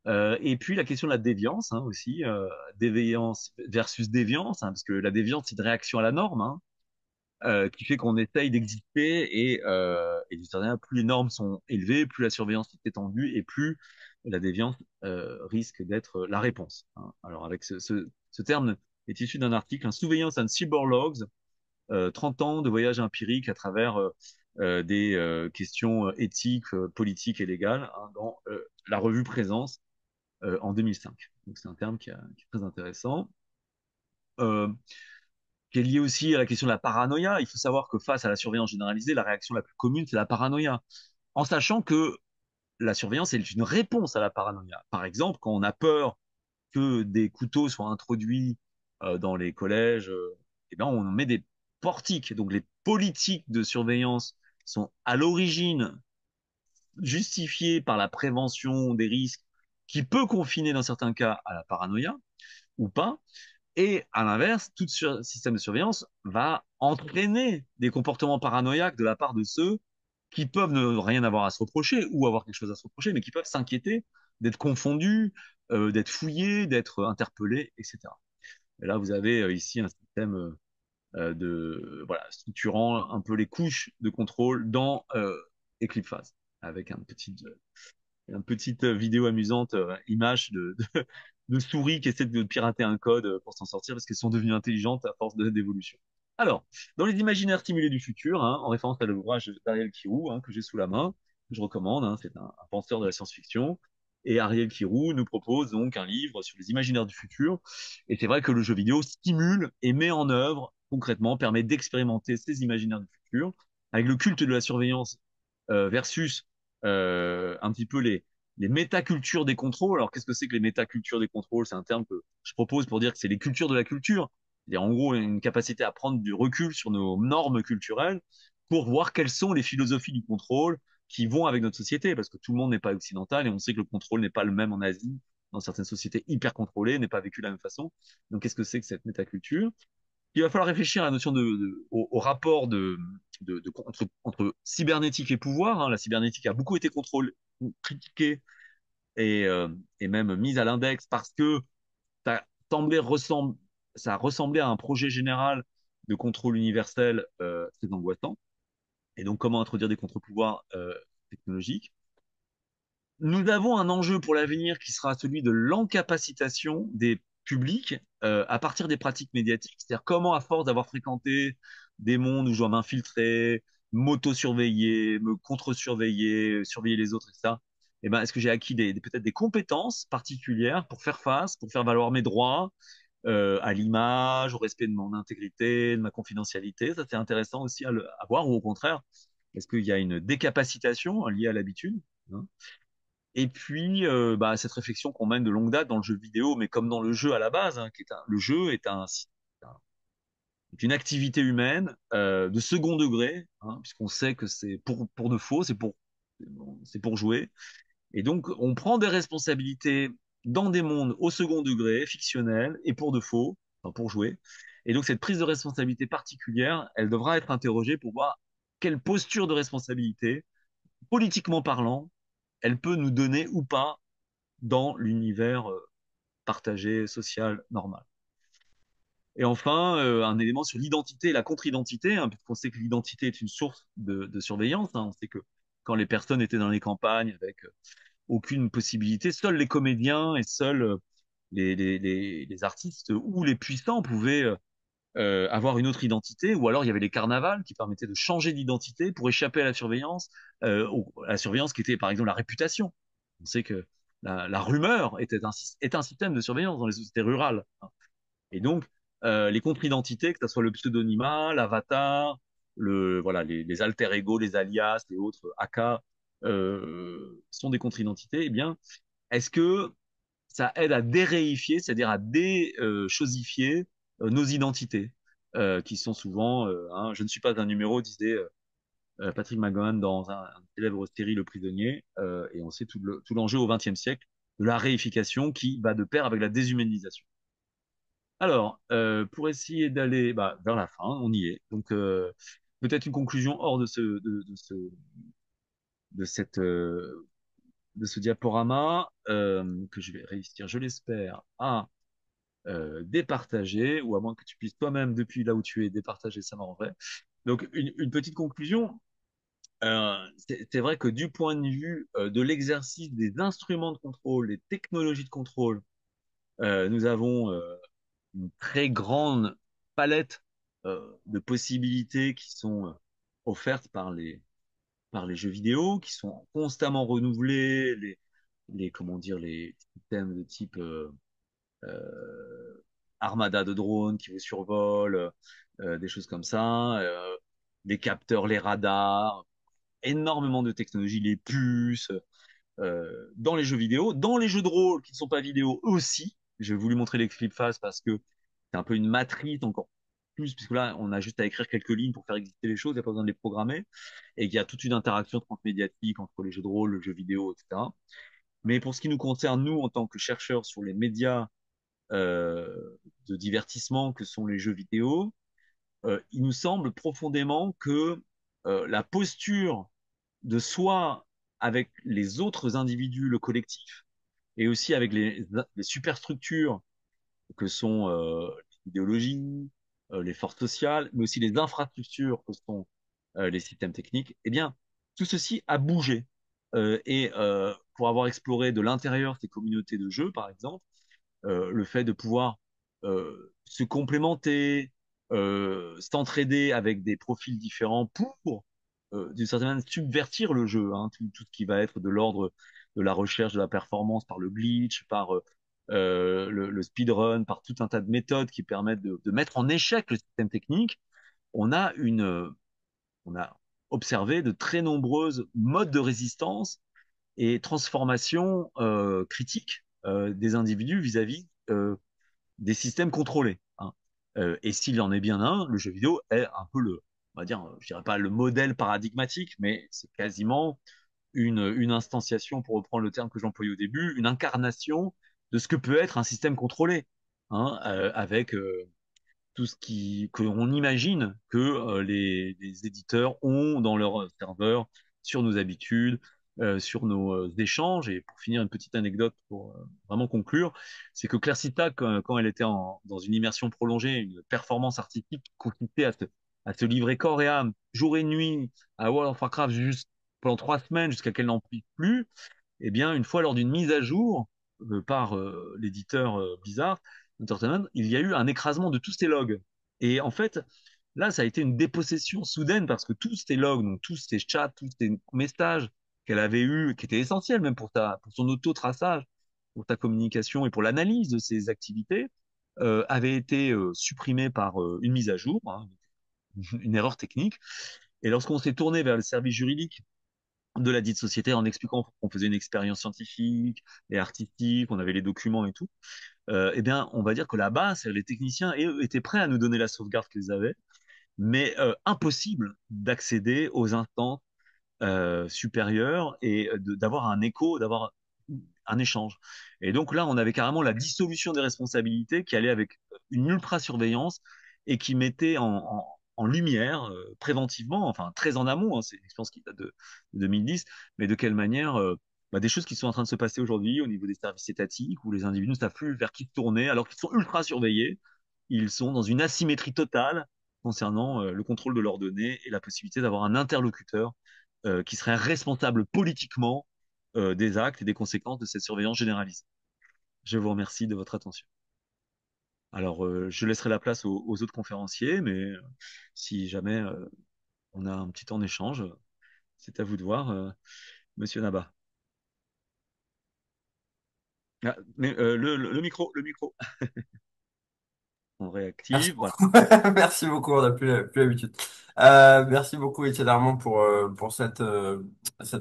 Et puis la question de la déviance hein, aussi, déviance versus déviance, hein, parce que la déviance c'est une réaction à la norme, hein, qui fait qu'on essaye d'exister et d'une certaine manière, plus les normes sont élevées, plus la surveillance est étendue et plus la déviance risque d'être la réponse. Hein. Alors avec ce terme est issu d'un article, un Surveillance and Cyberlogs, 30 ans de voyage empirique à travers des questions éthiques, politiques et légales hein, dans la revue Présence en 2005. Donc c'est un terme qui est très intéressant. Euh, qui est lié aussi à la question de la paranoïa. Il faut savoir que face à la surveillance généralisée, la réaction la plus commune, c'est la paranoïa. En sachant que la surveillance est une réponse à la paranoïa. Par exemple, quand on a peur que des couteaux soient introduits dans les collèges, eh ben, on met des portiques. Donc les politiques de surveillance sont à l'origine justifiées par la prévention des risques qui peut confiner dans certains cas à la paranoïa ou pas. Et à l'inverse, tout système de surveillance va entraîner des comportements paranoïaques de la part de ceux qui peuvent ne rien avoir à se reprocher ou avoir quelque chose à se reprocher, mais qui peuvent s'inquiéter d'être confondus, d'être fouillés, d'être interpellés, etc. Et là, vous avez ici un système de structurant un peu les couches de contrôle dans Eclipse Phase, avec une petite vidéo amusante, image de souris qui essaient de pirater un code pour s'en sortir parce qu'elles sont devenues intelligentes à force d'évolution. Alors, dans les imaginaires stimulés du futur, hein, en référence à l'ouvrage d'Ariel Kirou, hein, que j'ai sous la main, que je recommande, hein, c'est un penseur de la science-fiction, et Ariel Kirou nous propose donc un livre sur les imaginaires du futur. Et c'est vrai que le jeu vidéo stimule et met en œuvre concrètement, permet d'expérimenter ces imaginaires du futur, avec le culte de la surveillance versus un petit peu les métacultures des contrôles. Alors, qu'est-ce que c'est que les métacultures des contrôles? C'est un terme que je propose pour dire que c'est les cultures de la culture. C'est-à-dire, en gros, une capacité à prendre du recul sur nos normes culturelles pour voir quelles sont les philosophies du contrôle qui vont avec notre société, parce que tout le monde n'est pas occidental et on sait que le contrôle n'est pas le même en Asie, dans certaines sociétés hyper contrôlées, n'est pas vécu de la même façon. Donc, qu'est-ce que c'est que cette métaculture? Il va falloir réfléchir à la notion au rapport entre cybernétique et pouvoir. Hein. La cybernétique a beaucoup été contrôlée, critiquée et, euh, et même mise à l'index parce que ça ça ressemblait à un projet général de contrôle universel très angoissant. Et donc, comment introduire des contre-pouvoirs technologiques? Nous avons un enjeu pour l'avenir qui sera celui de l'encapacitation des publics à partir des pratiques médiatiques. C'est-à-dire comment, à force d'avoir fréquenté des mondes où je dois m'infiltrer, m'auto-surveiller, me contre-surveiller, surveiller les autres, etc. Eh ben, est-ce que j'ai acquis peut-être des compétences particulières pour faire face, pour faire valoir mes droits à l'image, au respect de mon intégrité, de ma confidentialité? Ça, c'est intéressant aussi à voir, ou au contraire, Est-ce qu'il y a une décapacitation liée à l'habitude, hein? Et puis, cette réflexion qu'on mène de longue date dans le jeu vidéo, mais comme dans le jeu à la base, hein, le jeu est une activité humaine de second degré, hein, puisqu'on sait que c'est pour de faux, c'est pour jouer. Et donc, on prend des responsabilités dans des mondes au second degré, fictionnels, et pour de faux, enfin pour jouer. Et donc, cette prise de responsabilité particulière, elle devra être interrogée pour voir quelle posture de responsabilité, politiquement parlant, elle peut nous donner ou pas dans l'univers partagé, social, normal. Et enfin, un élément sur l'identité et la contre-identité, hein, puisqu'on sait que l'identité est une source de surveillance. Hein. On sait que quand les personnes étaient dans les campagnes avec aucune possibilité, seuls les comédiens et seuls les artistes ou les puissants pouvaient avoir une autre identité, ou alors il y avait les carnavals qui permettaient de changer d'identité pour échapper à la surveillance qui était par exemple la réputation. On sait que la rumeur est un système de surveillance dans les sociétés rurales. Hein. Et donc, les contre-identités, que ce soit le pseudonymat, l'avatar, voilà, les alter ego, les alias, les autres AK, sont des contre-identités, eh bien, est-ce que ça aide à déréifier, c'est-à-dire à déchosifier nos identités, qui sont souvent, hein, je ne suis pas un numéro, disait Patrick McGowan dans un célèbre série Le Prisonnier, et on sait tout l'enjeu au XXe siècle de la réification qui va de pair avec la déshumanisation. Alors, pour essayer d'aller vers la fin, on y est. Donc, peut-être une conclusion hors de cette, de ce diaporama que je vais réussir, je l'espère, à départager, ou à moins que tu puisses toi-même, depuis là où tu es, départager, ça m'arrangerait. Donc, une petite conclusion. C'est vrai que du point de vue de l'exercice des instruments de contrôle, des technologies de contrôle, nous avons une très grande palette de possibilités qui sont offertes par les jeux vidéo, qui sont constamment renouvelés, comment dire, les systèmes de type armada de drones qui vous survolent, des choses comme ça, les capteurs, les radars, énormément de technologies, les puces, dans les jeux vidéo, dans les jeux de rôle qui ne sont pas vidéo aussi. J'ai voulu montrer les clips face parce que c'est un peu une matrice encore plus, puisque là, on a juste à écrire quelques lignes pour faire exister les choses, il n'y a pas besoin de les programmer, et qu'il y a toute une interaction transmédiatique entre les jeux de rôle, le jeu vidéo, etc. Mais pour ce qui nous concerne, nous, en tant que chercheurs sur les médias de divertissement que sont les jeux vidéo, il nous semble profondément que la posture de soi avec les autres individus, le collectif, et aussi avec les superstructures que sont l'idéologie, les forces sociales, mais aussi les infrastructures que sont les systèmes techniques, eh bien, tout ceci a bougé. Pour avoir exploré de l'intérieur ces communautés de jeux, par exemple, le fait de pouvoir se complémenter, s'entraider avec des profils différents pour, d'une certaine manière, subvertir le jeu, hein, tout ce qui va être de l'ordre de la recherche de la performance par le glitch, par le speedrun, par tout un tas de méthodes qui permettent de mettre en échec le système technique. On a on a observé de très nombreuses modes de résistance et transformations critiques des individus vis-à-vis des systèmes contrôlés. Hein. Et s'il en est bien un, le jeu vidéo est un peu on va dire, je dirais pas le modèle paradigmatique, mais c'est quasiment une instantiation, pour reprendre le terme que j'employais au début, une incarnation de ce que peut être un système contrôlé, hein, avec tout ce que l'on imagine que les éditeurs ont dans leur serveur, sur nos habitudes, sur nos échanges. Et pour finir, une petite anecdote pour vraiment conclure, c'est que Claire quand elle était dans une immersion prolongée, une performance artistique qui consistait à se livrer corps et âme, jour et nuit, à World of Warcraft juste pendant 3 semaines jusqu'à qu'elle n'en puisse plus, eh bien, une fois lors d'une mise à jour par l'éditeur Blizzard Entertainment, il y a eu un écrasement de tous ces logs. Et en fait, là, ça a été une dépossession soudaine parce que tous ces logs, donc tous ces chats, tous ces messages qu'elle avait eus, qui étaient essentiels même pour son auto-traçage, pour ta communication et pour l'analyse de ses activités, avaient été supprimés par une mise à jour, hein, une erreur technique. Et lorsqu'on s'est tourné vers le service juridique de la dite société en expliquant qu'on faisait une expérience scientifique et artistique, on avait les documents et tout, eh bien, on va dire que là-bas, les techniciens eux, étaient prêts à nous donner la sauvegarde qu'ils avaient, mais impossible d'accéder aux instances supérieures et d'avoir un écho, d'avoir un échange. Et donc là, on avait carrément la dissolution des responsabilités qui allait avec une ultra-surveillance et qui mettait en lumière préventivement, enfin très en amont, hein, c'est une expérience qui date de 2010, mais de quelle manière des choses qui sont en train de se passer aujourd'hui au niveau des services étatiques où les individus ne savent plus vers qui se tourner alors qu'ils sont ultra surveillés, ils sont dans une asymétrie totale concernant le contrôle de leurs données et la possibilité d'avoir un interlocuteur qui serait responsable politiquement des actes et des conséquences de cette surveillance généralisée. Je vous remercie de votre attention. Alors, je laisserai la place aux autres conférenciers, mais si jamais on a un petit temps d'échange, c'est à vous de voir, Monsieur Naba. Ah, mais le micro, le micro, on Merci réactive, voilà. beaucoup. Merci beaucoup, on n'a plus l'habitude. Merci beaucoup, Étienne Armand, pour cette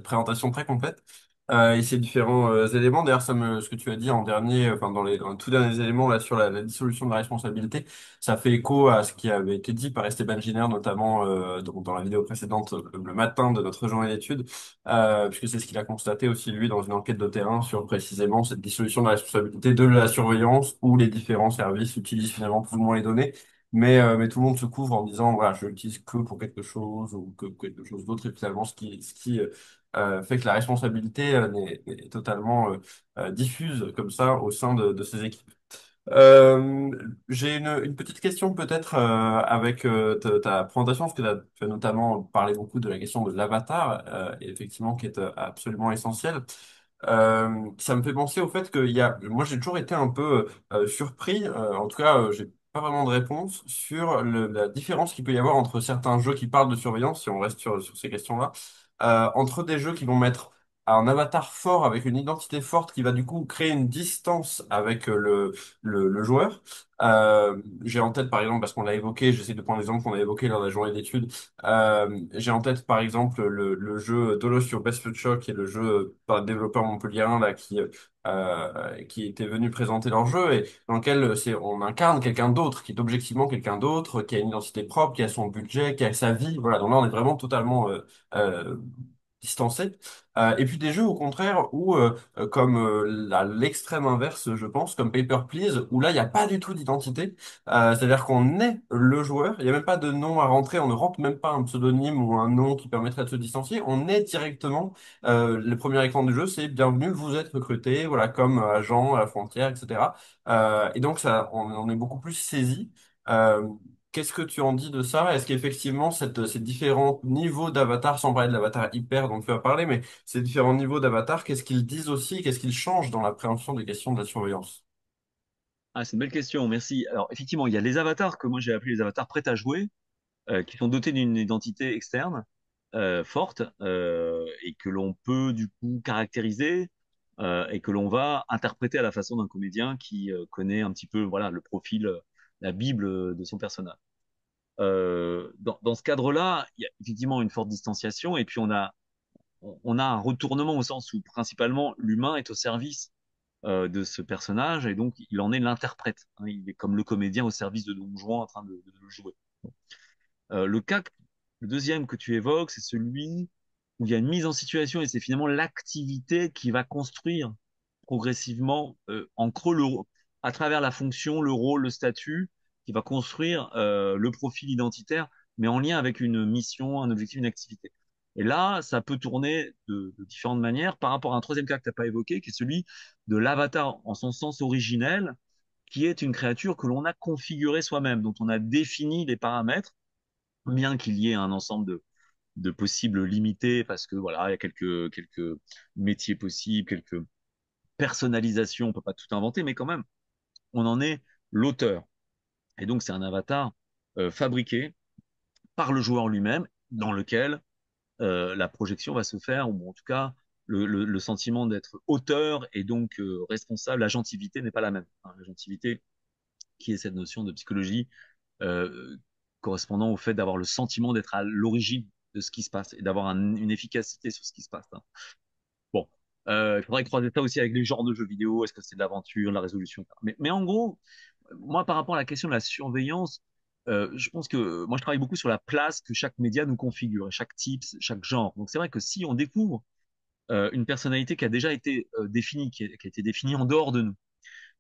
présentation très complète et ces différents éléments. D'ailleurs, ce que tu as dit en dernier, enfin dans les tout derniers éléments là sur la dissolution de la responsabilité, ça fait écho à ce qui avait été dit par Esteban Giner, notamment dans la vidéo précédente, le matin de notre journée d'études, puisque c'est ce qu'il a constaté aussi lui dans une enquête de terrain sur précisément cette dissolution de la responsabilité de la surveillance où les différents services utilisent finalement plus ou moins les données. Mais tout le monde se couvre en disant, voilà, je l'utilise que pour quelque chose ou que pour quelque chose d'autre. Et finalement, ce qui fait que la responsabilité est totalement diffuse comme ça au sein de ces équipes. J'ai une petite question peut-être avec ta présentation, parce que tu as notamment parlé beaucoup de la question de l'avatar, et effectivement qui est absolument essentielle. Ça me fait penser au fait moi j'ai toujours été un peu surpris, en tout cas j'ai pas vraiment de réponse sur la différence qu'il peut y avoir entre certains jeux qui parlent de surveillance, si on reste sur ces questions-là, entre des jeux qui vont mettre un avatar fort avec une identité forte qui va du coup créer une distance avec le joueur. J'ai en tête par exemple, parce qu'on l'a évoqué, j'essaie de prendre l'exemple qu'on a évoqué lors de la journée d'études, j'ai en tête par exemple le jeu Dolos sur Best Future, qui est le jeu par le développeur montpelliérain là, qui était venu présenter leur jeu et dans lequel on incarne quelqu'un d'autre, qui est objectivement quelqu'un d'autre, qui a une identité propre, qui a son budget, qui a sa vie. Voilà, donc là on est vraiment totalement euh, distancé. Et puis des jeux au contraire où, comme l'extrême inverse, je pense, comme Paper Please, où là il n'y a pas du tout d'identité. C'est-à-dire qu'on est le joueur, il n'y a même pas de nom à rentrer, on ne rentre même pas un pseudonyme ou un nom qui permettrait de se distancier, on est directement, le premier écran du jeu, c'est bienvenue, vous êtes recruté, voilà, comme agent à la frontière, etc. Et donc ça, on est beaucoup plus saisi. Euh, Qu'est-ce que tu en dis de ça? Est-ce qu'effectivement, ces différents niveaux d'avatar, sans parler de l'avatar hyper dont tu as parlé, mais ces différents niveaux d'avatar, qu'est-ce qu'ils disent aussi, qu'est-ce qu'ils changent dans l'appréhension des questions de la surveillance? Ah, c'est une belle question, merci. Alors, effectivement, il y a les avatars que moi j'ai appelés les avatars prêts à jouer, qui sont dotés d'une identité externe forte et que l'on peut du coup caractériser et que l'on va interpréter à la façon d'un comédien qui connaît un petit peu voilà le profil, la bible de son personnage. Dans ce cadre-là, il y a effectivement une forte distanciation et puis on a un retournement au sens où principalement l'humain est au service de ce personnage et donc il en est l'interprète. Hein, il est comme le comédien au service de Don Juan en train de le jouer. Le cas, le deuxième que tu évoques, c'est celui où il y a une mise en situation et c'est finalement l'activité qui va construire progressivement en creux à travers la fonction, le rôle, le statut, qui va construire le profil identitaire, mais en lien avec une mission, un objectif, une activité. Et là, ça peut tourner de différentes manières par rapport à un troisième cas que tu n'as pas évoqué, qui est celui de l'avatar en son sens originel, qui est une créature que l'on a configurée soi-même, dont on a défini les paramètres bien qu'il y ait un ensemble de possibles limités, parce que voilà, il y a quelques métiers possibles, quelques personnalisations, on peut pas tout inventer, mais quand même, on en est l'auteur. Et donc, c'est un avatar fabriqué par le joueur lui-même, dans lequel la projection va se faire, ou en tout cas, le sentiment d'être auteur et donc responsable, l'agentivité n'est pas la même. Hein. L'agentivité, qui est cette notion de psychologie euh, correspondant au fait d'avoir le sentiment d'être à l'origine de ce qui se passe et d'avoir une efficacité sur ce qui se passe, hein. Bon, il faudrait croiser ça aussi avec les genres de jeux vidéo. Est-ce que c'est de l'aventure, de la résolution? Mais en gros, moi, par rapport à la question de la surveillance, je pense que moi, je travaille beaucoup sur la place que chaque média nous configure, et chaque type, chaque genre. Donc, c'est vrai que si on découvre une personnalité qui a déjà été définie, qui a été définie en dehors de nous,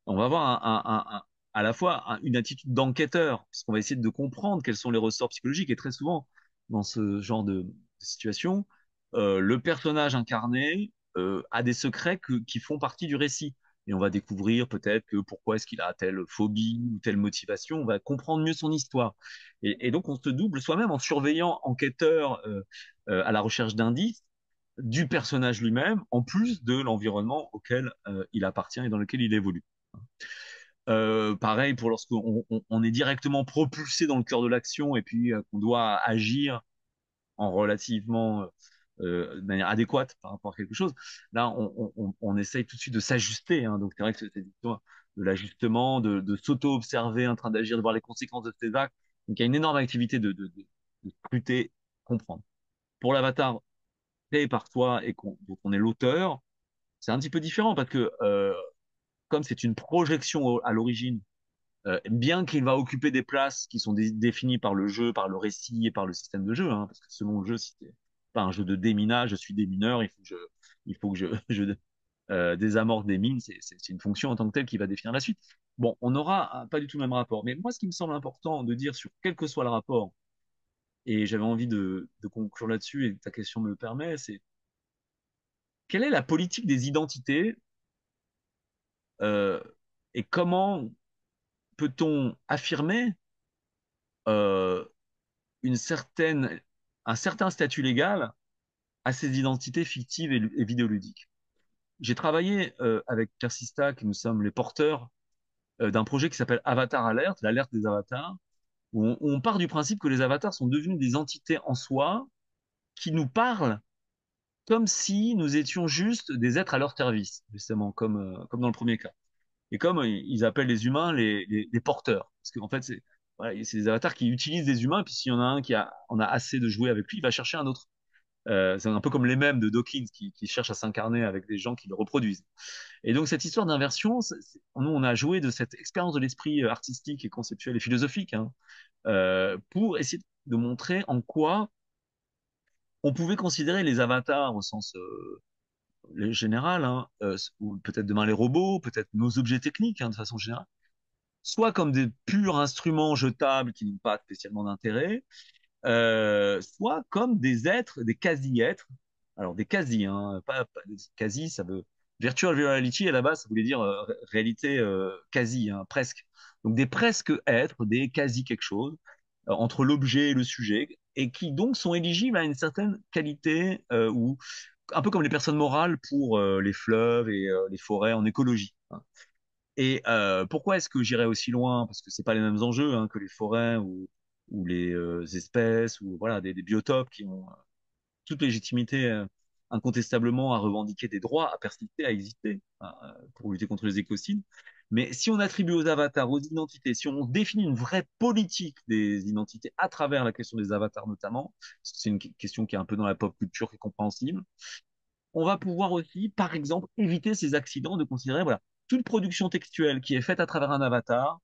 on va avoir à la fois une attitude d'enquêteur, puisqu'on va essayer de comprendre quels sont les ressorts psychologiques. Et très souvent, dans ce genre de situation, le personnage incarné a des secrets qui font partie du récit. Et on va découvrir peut-être que pourquoi est-ce qu'il a telle phobie ou telle motivation. On va comprendre mieux son histoire. Et donc, on se double soi-même en surveillant, enquêteur à la recherche d'indices du personnage lui-même, en plus de l'environnement auquel il appartient et dans lequel il évolue. Pareil pour lorsqu'on on est directement propulsé dans le cœur de l'action et puis qu'on doit agir en relativement de manière adéquate par rapport à quelque chose. Là, on essaye tout de suite de s'ajuster, hein. Donc c'est vrai que c'est l'histoire de l'ajustement, de s'auto-observer en train d'agir, de voir les conséquences de ses actes. Donc il y a une énorme activité de scruter, comprendre. Pour l'avatar créé par toi et dont on est l'auteur, c'est un petit peu différent parce que comme c'est une projection à l'origine, bien qu'il va occuper des places qui sont définies par le jeu, par le récit et par le système de jeu, hein, parce que selon le jeu, si c'est pas un jeu de déminage, je suis démineur, il faut que je, je désamorce des mines, c'est une fonction en tant que telle qui va définir la suite. Bon, on n'aura pas du tout le même rapport. Mais moi, ce qui me semble important de dire sur quel que soit le rapport, et j'avais envie de conclure là-dessus, et ta question me le permet, c'est quelle est la politique des identités euh, et comment peut-on affirmer euh, une certaine, un certain statut légal à ces identités fictives et vidéoludiques. J'ai travaillé avec Persista, qui nous sommes les porteurs d'un projet qui s'appelle Avatar Alert, l'alerte des avatars, où on part du principe que les avatars sont devenus des entités en soi qui nous parlent comme si nous étions juste des êtres à leur service, justement, comme dans le premier cas. Et comme ils appellent les humains les porteurs. Parce qu'en fait, voilà, c'est des avatars qui utilisent des humains, puis s'il y en a un en a assez de jouer avec lui, il va chercher un autre. C'est un peu comme les mêmes de Dawkins qui cherchent à s'incarner avec des gens qui le reproduisent. Et donc cette histoire d'inversion, nous on a joué de cette expérience de l'esprit artistique et conceptuel et philosophique, hein, pour essayer de montrer en quoi on pouvait considérer les avatars au sens général, hein, ou peut-être demain les robots, peut-être nos objets techniques, hein, de façon générale, soit comme des purs instruments jetables qui n'ont pas spécialement d'intérêt, soit comme des êtres, des quasi-êtres. Alors des quasi, hein, pas quasi, ça veut virtual reality à la base, ça voulait dire réalité quasi, hein, presque. Donc des presque êtres, des quasi quelque chose entre l'objet et le sujet, et qui donc sont éligibles à une certaine qualité ou un peu comme les personnes morales pour les fleuves et les forêts en écologie, hein. Et pourquoi est-ce que j'irais aussi loin? Parce que c'est pas les mêmes enjeux hein, que les forêts ou les espèces ou voilà des biotopes qui ont toute légitimité incontestablement à revendiquer des droits, à persister, à exister hein, pour lutter contre les écocides. Mais si on attribue aux avatars, aux identités, si on définit une vraie politique des identités à travers la question des avatars notamment, c'est une question qui est un peu dans la pop culture qui est compréhensible, on va pouvoir aussi, par exemple, éviter ces accidents de considérer, voilà, toute production textuelle qui est faite à travers un avatar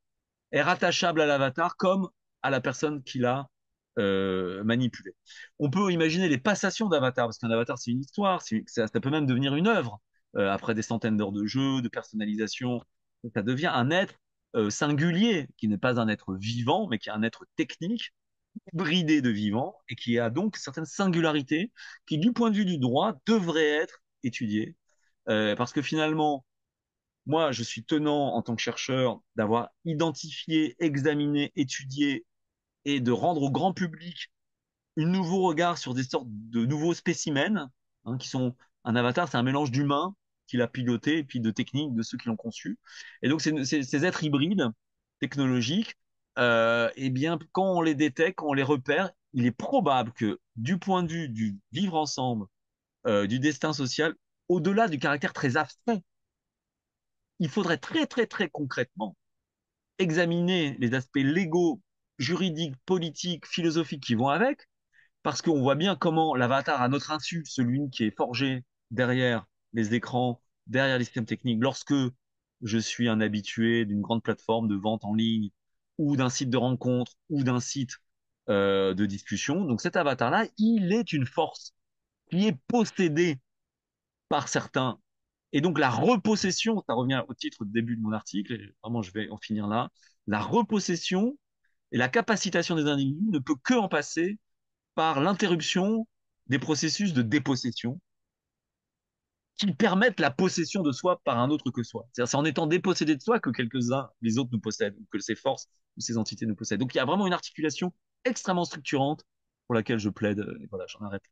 est rattachable à l'avatar comme à la personne qui l'a manipulé. On peut imaginer les passations d'avatar, parce qu'un avatar, c'est une histoire, ça peut même devenir une œuvre, après des centaines d'heures de jeu, de personnalisation. Ça devient un être singulier, qui n'est pas un être vivant, mais qui est un être technique, bridé de vivant, et qui a donc certaines singularités qui, du point de vue du droit, devraient être étudiées. Parce que finalement, moi, je suis tenant en tant que chercheur d'avoir identifié, examiné, étudié et de rendre au grand public un nouveau regard sur des sortes de nouveaux spécimens, hein, qui sont un avatar, c'est un mélange d'humains qu'il a piloté et puis de techniques de ceux qui l'ont conçu. Et donc, ces êtres hybrides technologiques, eh bien, quand on les détecte, quand on les repère, il est probable que du point de vue du vivre ensemble, du destin social, au-delà du caractère très abstrait, il faudrait très, très, très concrètement examiner les aspects légaux, juridiques, politiques, philosophiques qui vont avec, parce qu'on voit bien comment l'avatar, à notre insu, celui qui est forgé derrière les écrans, derrière les systèmes techniques, lorsque je suis un habitué d'une grande plateforme de vente en ligne ou d'un site de rencontre ou d'un site de discussion, donc cet avatar-là, il est une force qui est possédée par certains. Et donc la repossession, ça revient au titre de début de mon article, et vraiment je vais en finir là, la repossession et la capacitation des individus ne peut que en passer par l'interruption des processus de dépossession qui permettent la possession de soi par un autre que soi. C'est-à-dire c'est en étant dépossédé de soi que quelques-uns, les autres nous possèdent, ou que ces forces ou ces entités nous possèdent. Donc il y a vraiment une articulation extrêmement structurante pour laquelle je plaide. Et voilà, j'en arrête.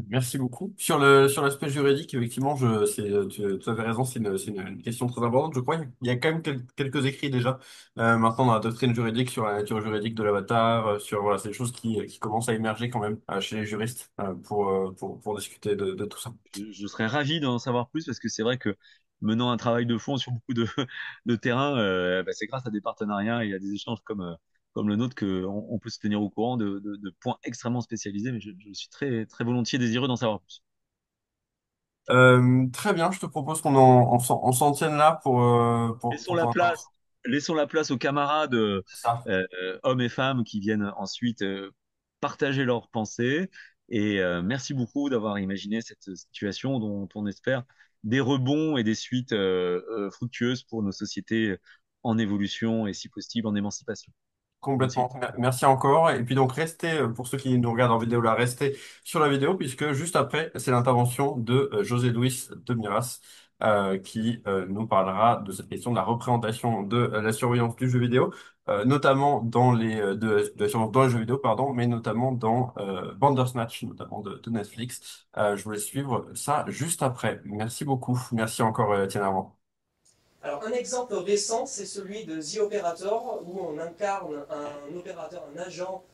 Merci beaucoup. Sur l'aspect juridique, effectivement, tu avais raison, une question très importante. Je crois qu'il y a quand même quelques écrits déjà maintenant dans la doctrine juridique sur la nature juridique de l'avatar, sur voilà, c'est des choses qui commencent à émerger quand même chez les juristes pour discuter de tout ça. Je serais ravi d'en savoir plus parce que c'est vrai que menant un travail de fond sur beaucoup de terrains, bah, c'est grâce à des partenariats et à des échanges comme le nôtre qu'on peut se tenir au courant de points extrêmement spécialisés, mais je suis très, très volontiers désireux d'en savoir plus. Très bien, je te propose on s'en tienne là Laissons pour la ton intervention. place, laissons la place aux camarades, C'est ça. hommes et femmes, qui viennent ensuite partager leurs pensées. Et merci beaucoup d'avoir imaginé cette situation dont on espère des rebonds et des suites fructueuses pour nos sociétés en évolution et si possible en émancipation. Volontiers. Complètement. Merci encore. Et puis donc restez, pour ceux qui nous regardent en vidéo là, restez sur la vidéo puisque juste après, c'est l'intervention de José Luis de Miras qui nous parlera de cette question de la représentation de la surveillance du jeu vidéo, notamment de la surveillance dans les jeux vidéo, pardon, mais notamment dans Bandersnatch, notamment de Netflix. Je voulais suivre ça juste après. Merci beaucoup. Merci encore, Étienne Armand. Alors, un exemple récent, c'est celui de The Operator, où on incarne un opérateur, un agent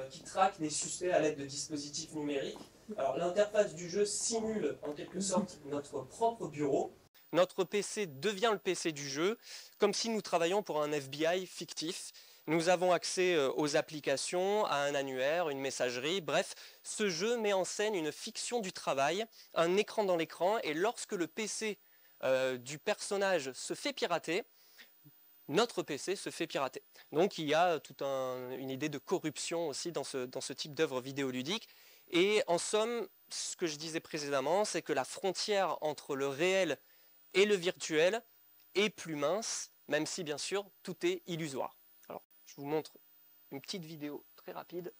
qui traque des suspects à l'aide de dispositifs numériques. Alors, l'interface du jeu simule en quelque sorte notre propre bureau. Notre PC devient le PC du jeu, comme si nous travaillions pour un FBI fictif. Nous avons accès aux applications, à un annuaire, une messagerie, bref, ce jeu met en scène une fiction du travail, un écran dans l'écran, et lorsque le PC du personnage se fait pirater, notre PC se fait pirater. Donc il y a toute une idée de corruption aussi dans ce type d'œuvre vidéoludique. Et en somme, ce que je disais précédemment, c'est que la frontière entre le réel et le virtuel est plus mince, même si bien sûr tout est illusoire. Alors, je vous montre une petite vidéo très rapide.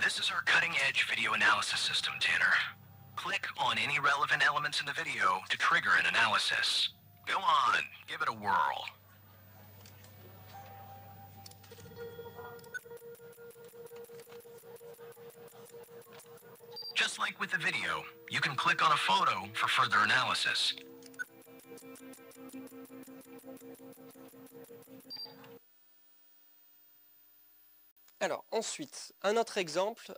This is our cutting-edge video analysis system, Tanner. Click on any relevant elements in the video to trigger an analysis. Go on, give it a whirl. Just like with the video, you can click on a photo for further analysis. Alors ensuite, un autre exemple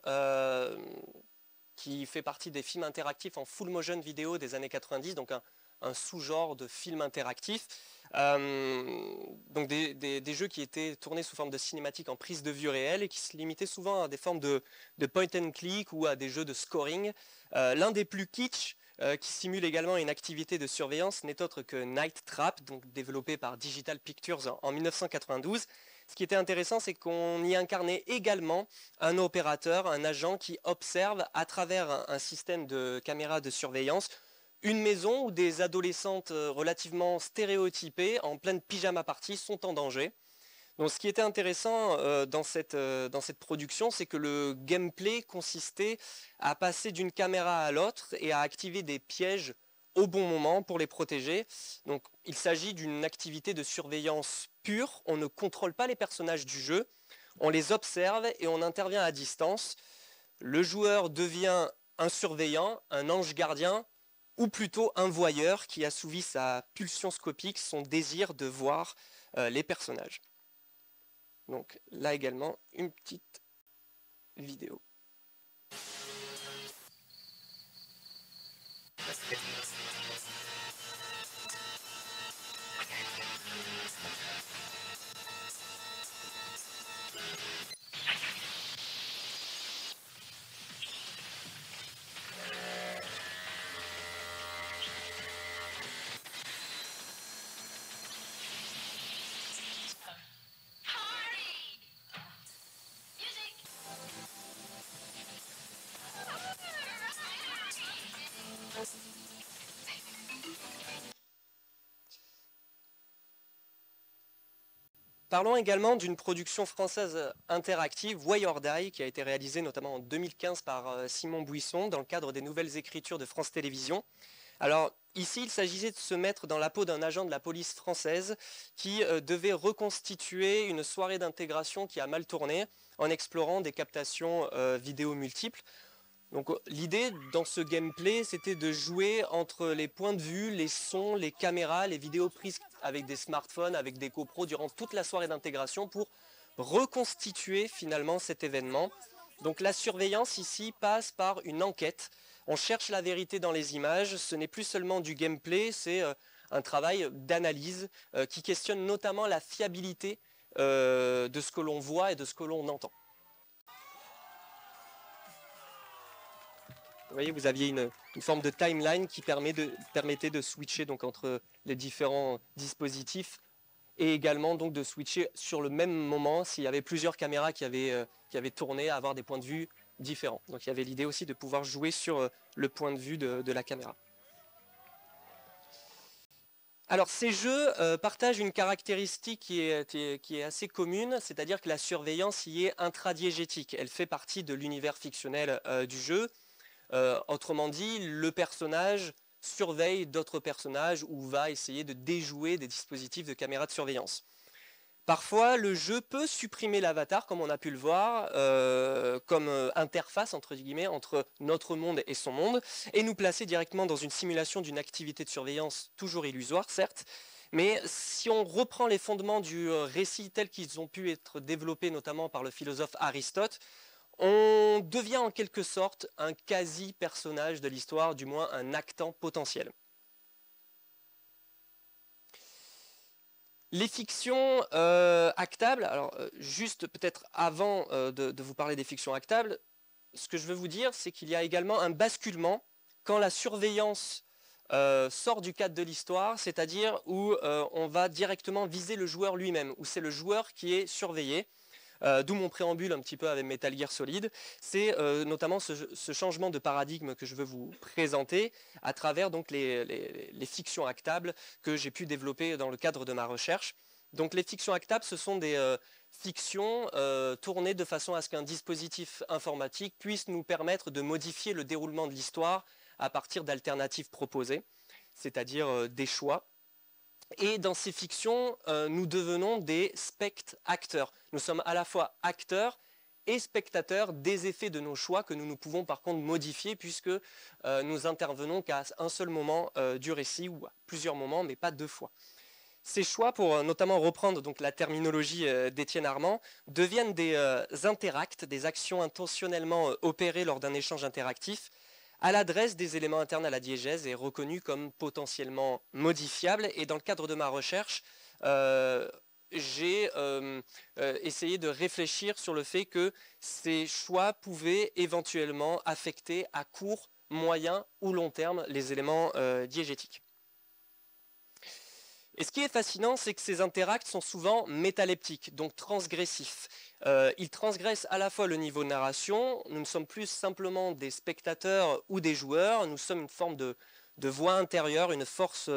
qui fait partie des films interactifs en full motion vidéo des années 90, donc un sous-genre de film interactif. Donc des jeux qui étaient tournés sous forme de cinématique en prise de vue réelle et qui se limitaient souvent à des formes de point and click ou à des jeux de scoring. L'un des plus kitsch qui simule également une activité de surveillance n'est autre que Night Trap, donc développé par Digital Pictures en 1992. Ce qui était intéressant, c'est qu'on y incarnait également un opérateur, un agent qui observe à travers un système de caméras de surveillance une maison où des adolescentes relativement stéréotypées en pleine pyjama party sont en danger. Donc ce qui était intéressant dans cette production, c'est que le gameplay consistait à passer d'une caméra à l'autre et à activer des pièges au bon moment pour les protéger. Donc il s'agit d'une activité de surveillance pure, on ne contrôle pas les personnages du jeu, on les observe et on intervient à distance. Le joueur devient un surveillant, un ange gardien, ou plutôt un voyeur qui assouvit sa pulsion scopique, son désir de voir les personnages. Donc là également, une petite vidéo. Parlons également d'une production française interactive, Why or Die, qui a été réalisée notamment en 2015 par Simon Buisson dans le cadre des nouvelles écritures de France Télévisions. Alors ici, il s'agissait de se mettre dans la peau d'un agent de la police française qui devait reconstituer une soirée d'intégration qui a mal tourné en explorant des captations vidéo multiples. Donc l'idée dans ce gameplay, c'était de jouer entre les points de vue, les sons, les caméras, les vidéos prises avec des smartphones, avec des GoPros durant toute la soirée d'intégration pour reconstituer finalement cet événement. Donc la surveillance ici passe par une enquête. On cherche la vérité dans les images, ce n'est plus seulement du gameplay, c'est un travail d'analyse qui questionne notamment la fiabilité de ce que l'on voit et de ce que l'on entend. Vous voyez, vous aviez une forme de timeline qui permettait de switcher donc, entre les différents dispositifs et également donc, de switcher sur le même moment s'il y avait plusieurs caméras qui avaient tourné, à avoir des points de vue différents. Donc il y avait l'idée aussi de pouvoir jouer sur le point de vue de la caméra. Alors ces jeux partagent une caractéristique qui est assez commune, c'est-à-dire que la surveillance y est intradiégétique. Elle fait partie de l'univers fictionnel du jeu. Autrement dit, le personnage surveille d'autres personnages ou va essayer de déjouer des dispositifs de caméra de surveillance. Parfois, le jeu peut supprimer l'avatar, comme on a pu le voir, comme interface entre guillemets entre notre monde et son monde, et nous placer directement dans une simulation d'une activité de surveillance toujours illusoire, certes, mais si on reprend les fondements du récit tels qu'ils ont pu être développés notamment par le philosophe Aristote, on devient en quelque sorte un quasi-personnage de l'histoire, du moins un actant potentiel. Les fictions actables, alors juste peut-être avant de vous parler des fictions actables, ce que je veux vous dire, c'est qu'il y a également un basculement quand la surveillance sort du cadre de l'histoire, c'est-à-dire où on va directement viser le joueur lui-même, où c'est le joueur qui est surveillé. D'où mon préambule un petit peu avec Metal Gear Solid, c'est notamment ce changement de paradigme que je veux vous présenter à travers donc, les fictions actables que j'ai pu développer dans le cadre de ma recherche. Donc les fictions actables, ce sont des fictions tournées de façon à ce qu'un dispositif informatique puisse nous permettre de modifier le déroulement de l'histoire à partir d'alternatives proposées, c'est-à-dire des choix. Et dans ces fictions, nous devenons des spectateurs. Nous sommes à la fois acteurs et spectateurs des effets de nos choix que nous pouvons par contre modifier puisque nous intervenons qu'à un seul moment du récit ou à plusieurs moments, mais pas deux fois. Ces choix, pour notamment reprendre donc, la terminologie d'Étienne Armand, deviennent des interacts, des actions intentionnellement opérées lors d'un échange interactif à l'adresse des éléments internes à la diégèse et reconnus comme potentiellement modifiables. Et dans le cadre de ma recherche, j'ai essayé de réfléchir sur le fait que ces choix pouvaient éventuellement affecter à court, moyen ou long terme les éléments diégétiques. Et ce qui est fascinant, c'est que ces interacts sont souvent métaleptiques, donc transgressifs. Ils transgressent à la fois le niveau de narration, nous ne sommes plus simplement des spectateurs ou des joueurs, nous sommes une forme de voix intérieure, une force,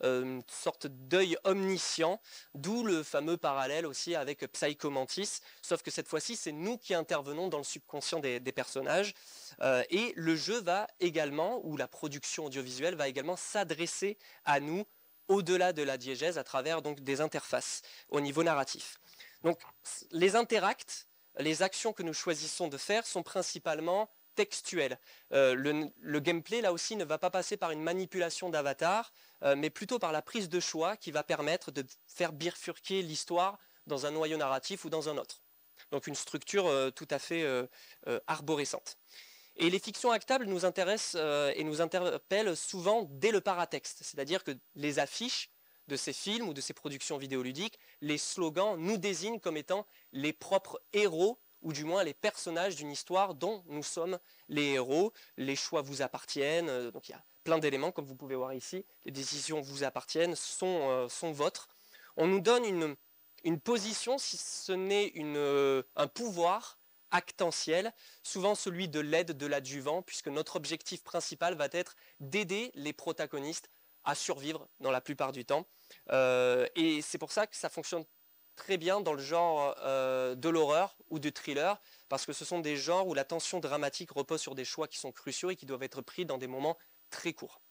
une sorte d'œil omniscient, d'où le fameux parallèle aussi avec Psycho Mantis, sauf que cette fois-ci, c'est nous qui intervenons dans le subconscient des personnages, et le jeu va également, ou la production audiovisuelle va également s'adresser à nous au-delà de la diégèse à travers donc, des interfaces au niveau narratif. Donc les interacts, les actions que nous choisissons de faire sont principalement textuel. Le gameplay, là aussi, ne va pas passer par une manipulation d'avatar, mais plutôt par la prise de choix qui va permettre de faire bifurquer l'histoire dans un noyau narratif ou dans un autre. Donc une structure tout à fait arborescente. Et les fictions actables nous intéressent et nous interpellent souvent dès le paratexte, c'est-à-dire que les affiches de ces films ou de ces productions vidéoludiques, les slogans nous désignent comme étant les propres héros ou du moins les personnages d'une histoire dont nous sommes les héros. Les choix vous appartiennent, donc il y a plein d'éléments comme vous pouvez voir ici, les décisions vous appartiennent, sont vôtres. On nous donne une position, si ce n'est un pouvoir actentiel, souvent celui de l'aide de l'adjuvant, puisque notre objectif principal va être d'aider les protagonistes à survivre dans la plupart du temps. Et c'est pour ça que ça fonctionne très bien dans le genre de l'horreur ou du thriller, parce que ce sont des genres où la tension dramatique repose sur des choix qui sont cruciaux et qui doivent être pris dans des moments très courts.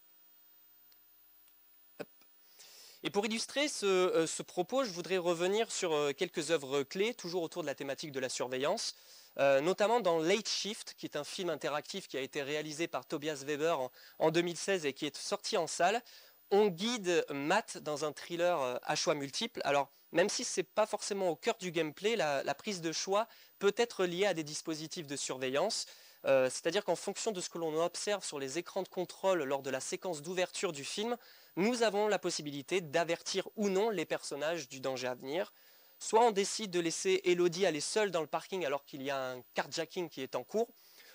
Et pour illustrer ce propos, je voudrais revenir sur quelques œuvres clés, toujours autour de la thématique de la surveillance, notamment dans Late Shift, qui est un film interactif qui a été réalisé par Tobias Weber en 2016 et qui est sorti en salle. On guide Matt dans un thriller à choix multiples. Alors, même si ce n'est pas forcément au cœur du gameplay, la prise de choix peut être liée à des dispositifs de surveillance. C'est-à-dire qu'en fonction de ce que l'on observe sur les écrans de contrôle lors de la séquence d'ouverture du film, nous avons la possibilité d'avertir ou non les personnages du danger à venir. Soit on décide de laisser Elodie aller seule dans le parking alors qu'il y a un carjacking qui est en cours,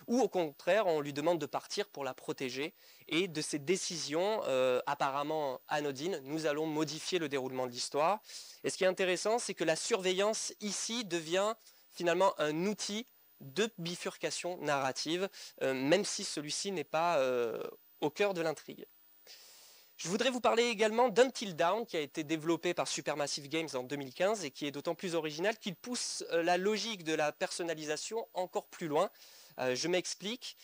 ou au contraire, on lui demande de partir pour la protéger. Et de ces décisions apparemment anodines, nous allons modifier le déroulement de l'histoire. Et ce qui est intéressant, c'est que la surveillance ici devient finalement un outil de bifurcation narrative, même si celui-ci n'est pas au cœur de l'intrigue. Je voudrais vous parler également d'Until Dawn, qui a été développé par Supermassive Games en 2015 et qui est d'autant plus original qu'il pousse la logique de la personnalisation encore plus loin. Je m'explique.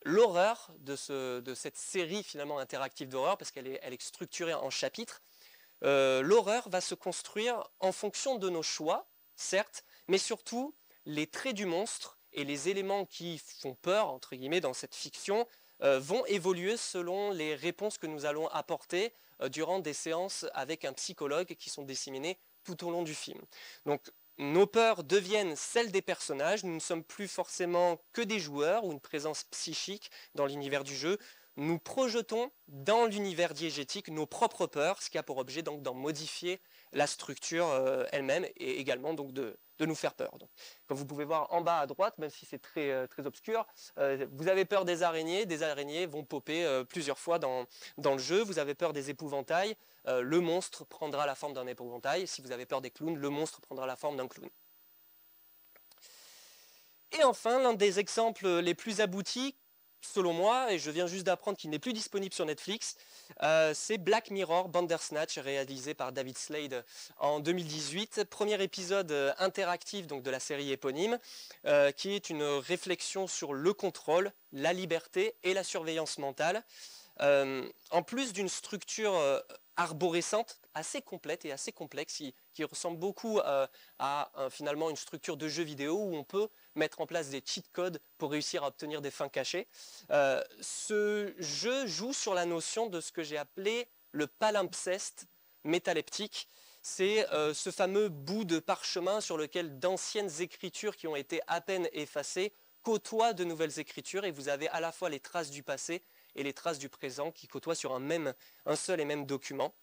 L'horreur de cette série finalement interactive d'horreur, parce qu'elle est structurée en chapitres, l'horreur va se construire en fonction de nos choix, certes, mais surtout les traits du monstre et les éléments qui font peur, entre guillemets, dans cette fiction, vont évoluer selon les réponses que nous allons apporter durant des séances avec un psychologue qui sont disséminées tout au long du film. Donc, nos peurs deviennent celles des personnages, nous ne sommes plus forcément que des joueurs ou une présence psychique dans l'univers du jeu. Nous projetons dans l'univers diégétique nos propres peurs, ce qui a pour objet donc d'en modifier la structure elle-même et également donc de nous faire peur. Donc, comme vous pouvez voir en bas à droite, même si c'est très, très obscur, vous avez peur des araignées vont popper plusieurs fois dans le jeu. Vous avez peur des épouvantails, le monstre prendra la forme d'un épouvantail. Si vous avez peur des clowns, le monstre prendra la forme d'un clown. Et enfin, l'un des exemples les plus aboutis, selon moi, et je viens juste d'apprendre qu'il n'est plus disponible sur Netflix, c'est Black Mirror Bandersnatch, réalisé par David Slade en 2018. Premier épisode interactif donc, de la série éponyme, qui est une réflexion sur le contrôle, la liberté et la surveillance mentale. En plus d'une structure arborescente assez complète et assez complexe, qui ressemble beaucoup à finalement une structure de jeu vidéo où on peut mettre en place des cheat codes pour réussir à obtenir des fins cachées. Ce jeu joue sur la notion de ce que j'ai appelé le palimpseste métaleptique. C'est ce fameux bout de parchemin sur lequel d'anciennes écritures qui ont été à peine effacées côtoient de nouvelles écritures, et vous avez à la fois les traces du passé et les traces du présent qui côtoient sur un seul et même document.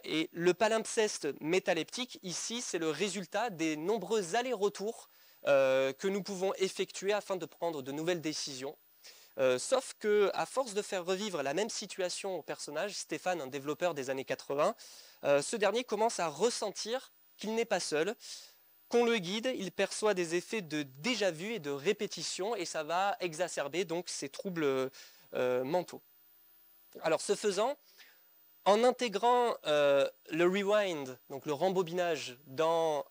Et le palimpseste métaleptique, ici, c'est le résultat des nombreux allers-retours que nous pouvons effectuer afin de prendre de nouvelles décisions. Sauf qu'à force de faire revivre la même situation au personnage, Stéphane, un développeur des années 80, ce dernier commence à ressentir qu'il n'est pas seul, qu'on le guide, il perçoit des effets de déjà-vu et de répétition, et ça va exacerber donc ses troubles mentaux. Alors ce faisant, en intégrant le rewind, donc le rembobinage dans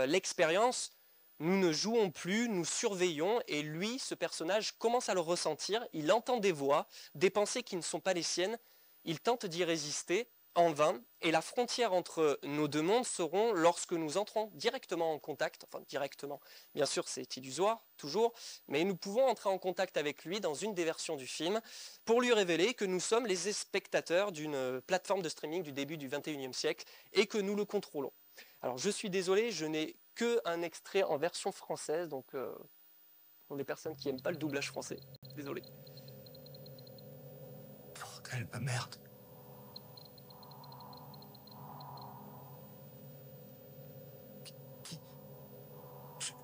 l'expérience, nous ne jouons plus, nous surveillons, et lui, ce personnage, commence à le ressentir, il entend des voix, des pensées qui ne sont pas les siennes, il tente d'y résister, en vain, et la frontière entre nos deux mondes seront lorsque nous entrons directement en contact, enfin directement, bien sûr c'est illusoire, toujours, mais nous pouvons entrer en contact avec lui dans une des versions du film pour lui révéler que nous sommes les spectateurs d'une plateforme de streaming du début du 21e siècle et que nous le contrôlons. Alors je suis désolé, je n'ai qu'un extrait en version française, donc pour les personnes qui n'aiment pas le doublage français, désolé. Bordel de merde.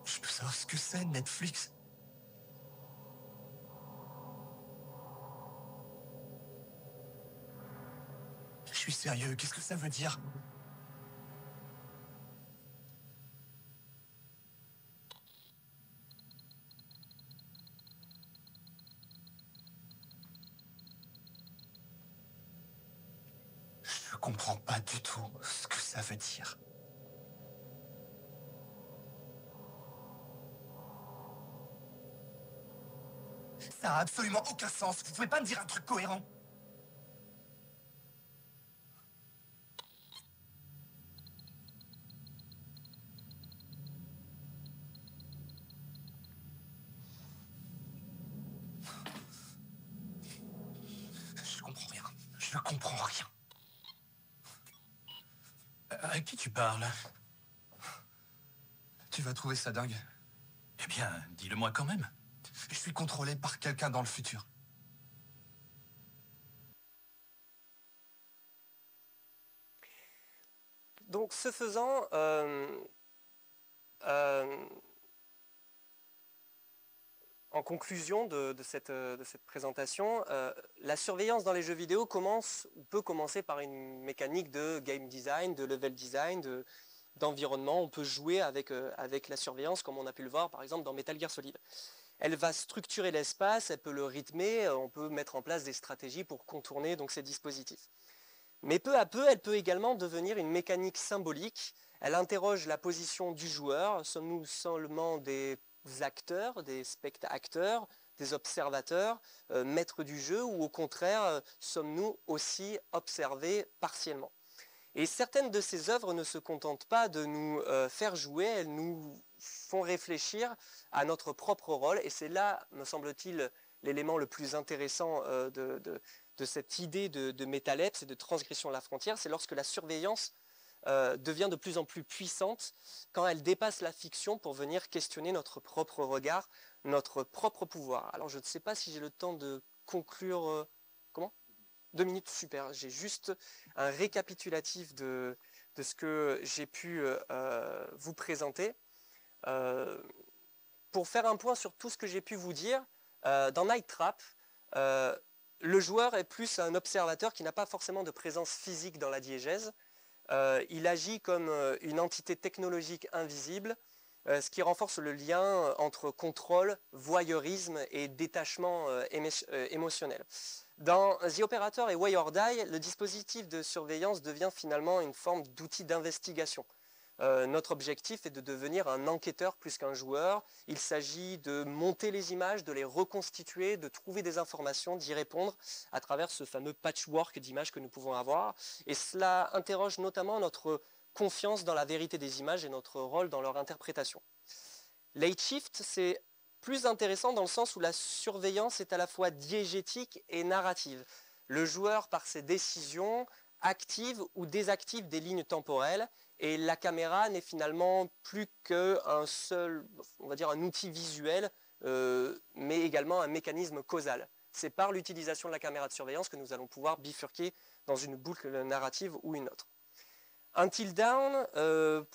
Je peux savoir ce que c'est, Netflix? Je suis sérieux, qu'est-ce que ça veut dire? Je comprends pas du tout ce que ça veut dire. Ça a absolument aucun sens. Vous pouvez pas me dire un truc cohérent? Je comprends rien. Je comprends rien. À qui tu parles? Tu vas trouver ça dingue. Eh bien, dis-le-moi quand même. Je suis contrôlé par quelqu'un dans le futur. Donc ce faisant, en conclusion de cette présentation, la surveillance dans les jeux vidéo commence ou peut commencer par une mécanique de game design, de level design, d'environnement. On peut jouer avec la surveillance comme on a pu le voir par exemple dans Metal Gear Solid. Elle va structurer l'espace, elle peut le rythmer, on peut mettre en place des stratégies pour contourner donc, ces dispositifs. Mais peu à peu, elle peut également devenir une mécanique symbolique. Elle interroge la position du joueur. Sommes-nous seulement des acteurs, des spectateurs, des observateurs, maîtres du jeu, ou au contraire, sommes-nous aussi observés partiellement? Et certaines de ces œuvres ne se contentent pas de nous faire jouer, elles nous font réfléchir à notre propre rôle. Et c'est là, me semble-t-il, l'élément le plus intéressant de cette idée de métalepse et de transgression de la frontière, c'est lorsque la surveillance devient de plus en plus puissante, quand elle dépasse la fiction pour venir questionner notre propre regard, notre propre pouvoir. Alors je ne sais pas si j'ai le temps de conclure... comment ? 2 minutes, super. J'ai juste un récapitulatif de ce que j'ai pu vous présenter. Pour faire un point sur tout ce que j'ai pu vous dire, dans Night Trap, le joueur est plus un observateur qui n'a pas forcément de présence physique dans la diégèse. Il agit comme une entité technologique invisible, ce qui renforce le lien entre contrôle, voyeurisme et détachement émotionnel. Dans The Operator et Way or Die, le dispositif de surveillance devient finalement une forme d'outil d'investigation. Notre objectif est de devenir un enquêteur plus qu'un joueur. Il s'agit de monter les images, de les reconstituer, de trouver des informations, d'y répondre à travers ce fameux patchwork d'images que nous pouvons avoir. Et cela interroge notamment notre confiance dans la vérité des images et notre rôle dans leur interprétation. Late Shift, c'est plus intéressant dans le sens où la surveillance est à la fois diégétique et narrative. Le joueur, par ses décisions, active ou désactive des lignes temporelles, et la caméra n'est finalement plus qu'un seul, on va dire un outil visuel, mais également un mécanisme causal. C'est par l'utilisation de la caméra de surveillance que nous allons pouvoir bifurquer dans une boucle narrative ou une autre. Until Dawn,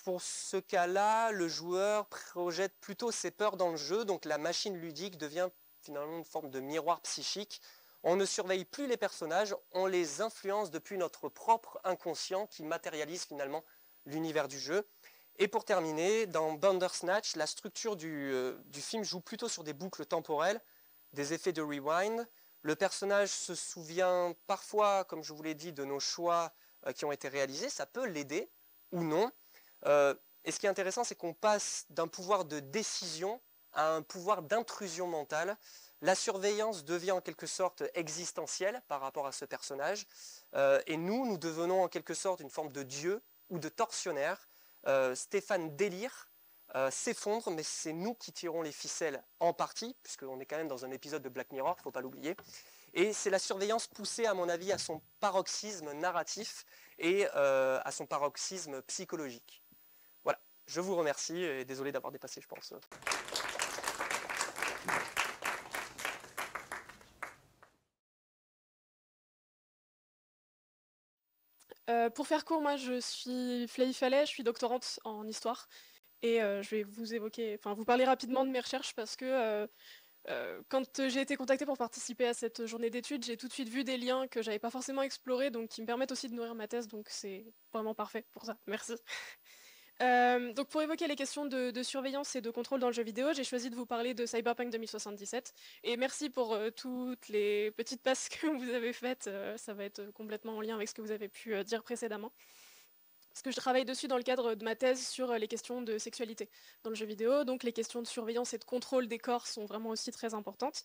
pour ce cas-là, le joueur projette plutôt ses peurs dans le jeu, donc la machine ludique devient finalement une forme de miroir psychique. On ne surveille plus les personnages, on les influence depuis notre propre inconscient qui matérialise finalement l'univers du jeu. Et pour terminer, dans Bandersnatch, la structure du film joue plutôt sur des boucles temporelles, des effets de rewind. Le personnage se souvient parfois, comme je vous l'ai dit, de nos choix qui ont été réalisés. Ça peut l'aider ou non. Et ce qui est intéressant, c'est qu'on passe d'un pouvoir de décision à un pouvoir d'intrusion mentale. La surveillance devient en quelque sorte existentielle par rapport à ce personnage. Et nous devenons en quelque sorte une forme de dieu ou de tortionnaire. Stéphane délire, s'effondre, mais c'est nous qui tirons les ficelles en partie, puisqu'on est quand même dans un épisode de Black Mirror, il ne faut pas l'oublier. Et c'est la surveillance poussée, à mon avis, à son paroxysme narratif et à son paroxysme psychologique. Voilà, je vous remercie et désolé d'avoir dépassé, je pense. Pour faire court, moi je suis Flavie Fallet, je suis doctorante en histoire et je vais vous parler rapidement de mes recherches parce que quand j'ai été contactée pour participer à cette journée d'études, j'ai tout de suite vu des liens que j'avais pas forcément explorés, donc qui me permettent aussi de nourrir ma thèse, donc c'est vraiment parfait pour ça. Merci. Donc pour évoquer les questions de surveillance et de contrôle dans le jeu vidéo, j'ai choisi de vous parler de Cyberpunk 2077. Et merci pour toutes les petites passes que vous avez faites. Ça va être complètement en lien avec ce que vous avez pu dire précédemment. Parce que je travaille dessus dans le cadre de ma thèse sur les questions de sexualité dans le jeu vidéo. Donc les questions de surveillance et de contrôle des corps sont vraiment aussi très importantes.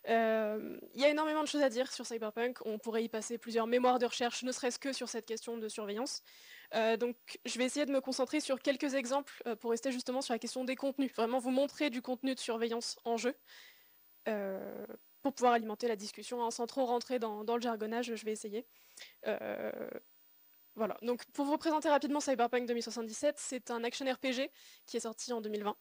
Il y a énormément de choses à dire sur Cyberpunk. On pourrait y passer plusieurs mémoires de recherche, ne serait-ce que sur cette question de surveillance. Donc je vais essayer de me concentrer sur quelques exemples pour rester justement sur la question des contenus. Vraiment vous montrer du contenu de surveillance en jeu. Pour pouvoir alimenter la discussion, hein, sans trop rentrer dans le jargonnage, je vais essayer. Voilà, donc pour vous présenter rapidement Cyberpunk 2077, c'est un action RPG qui est sorti en 2020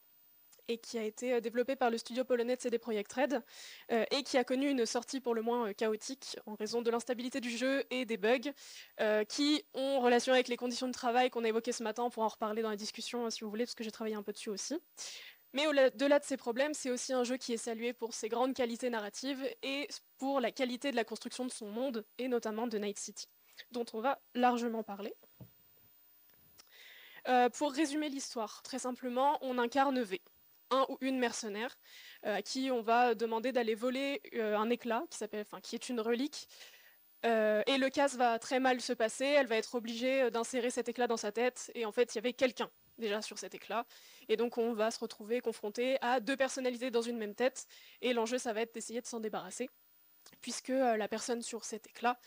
et qui a été développé par le studio polonais CD Projekt Red et qui a connu une sortie pour le moins chaotique en raison de l'instabilité du jeu et des bugs qui ont relation avec les conditions de travail qu'on a évoquées ce matin. On pourra en reparler dans la discussion si vous voulez, parce que j'ai travaillé un peu dessus aussi. Mais au-delà de ces problèmes, c'est aussi un jeu qui est salué pour ses grandes qualités narratives et pour la qualité de la construction de son monde, et notamment de Night City, dont on va largement parler. Pour résumer l'histoire, très simplement, on incarne V, un ou une mercenaire, à qui on va demander d'aller voler un éclat, qui est une relique, et le casse va très mal se passer, elle va être obligée d'insérer cet éclat dans sa tête, et en fait, il y avait quelqu'un déjà sur cet éclat, et donc on va se retrouver confronté à deux personnalités dans une même tête, et l'enjeu, ça va être d'essayer de s'en débarrasser, puisque la personne sur cet éclat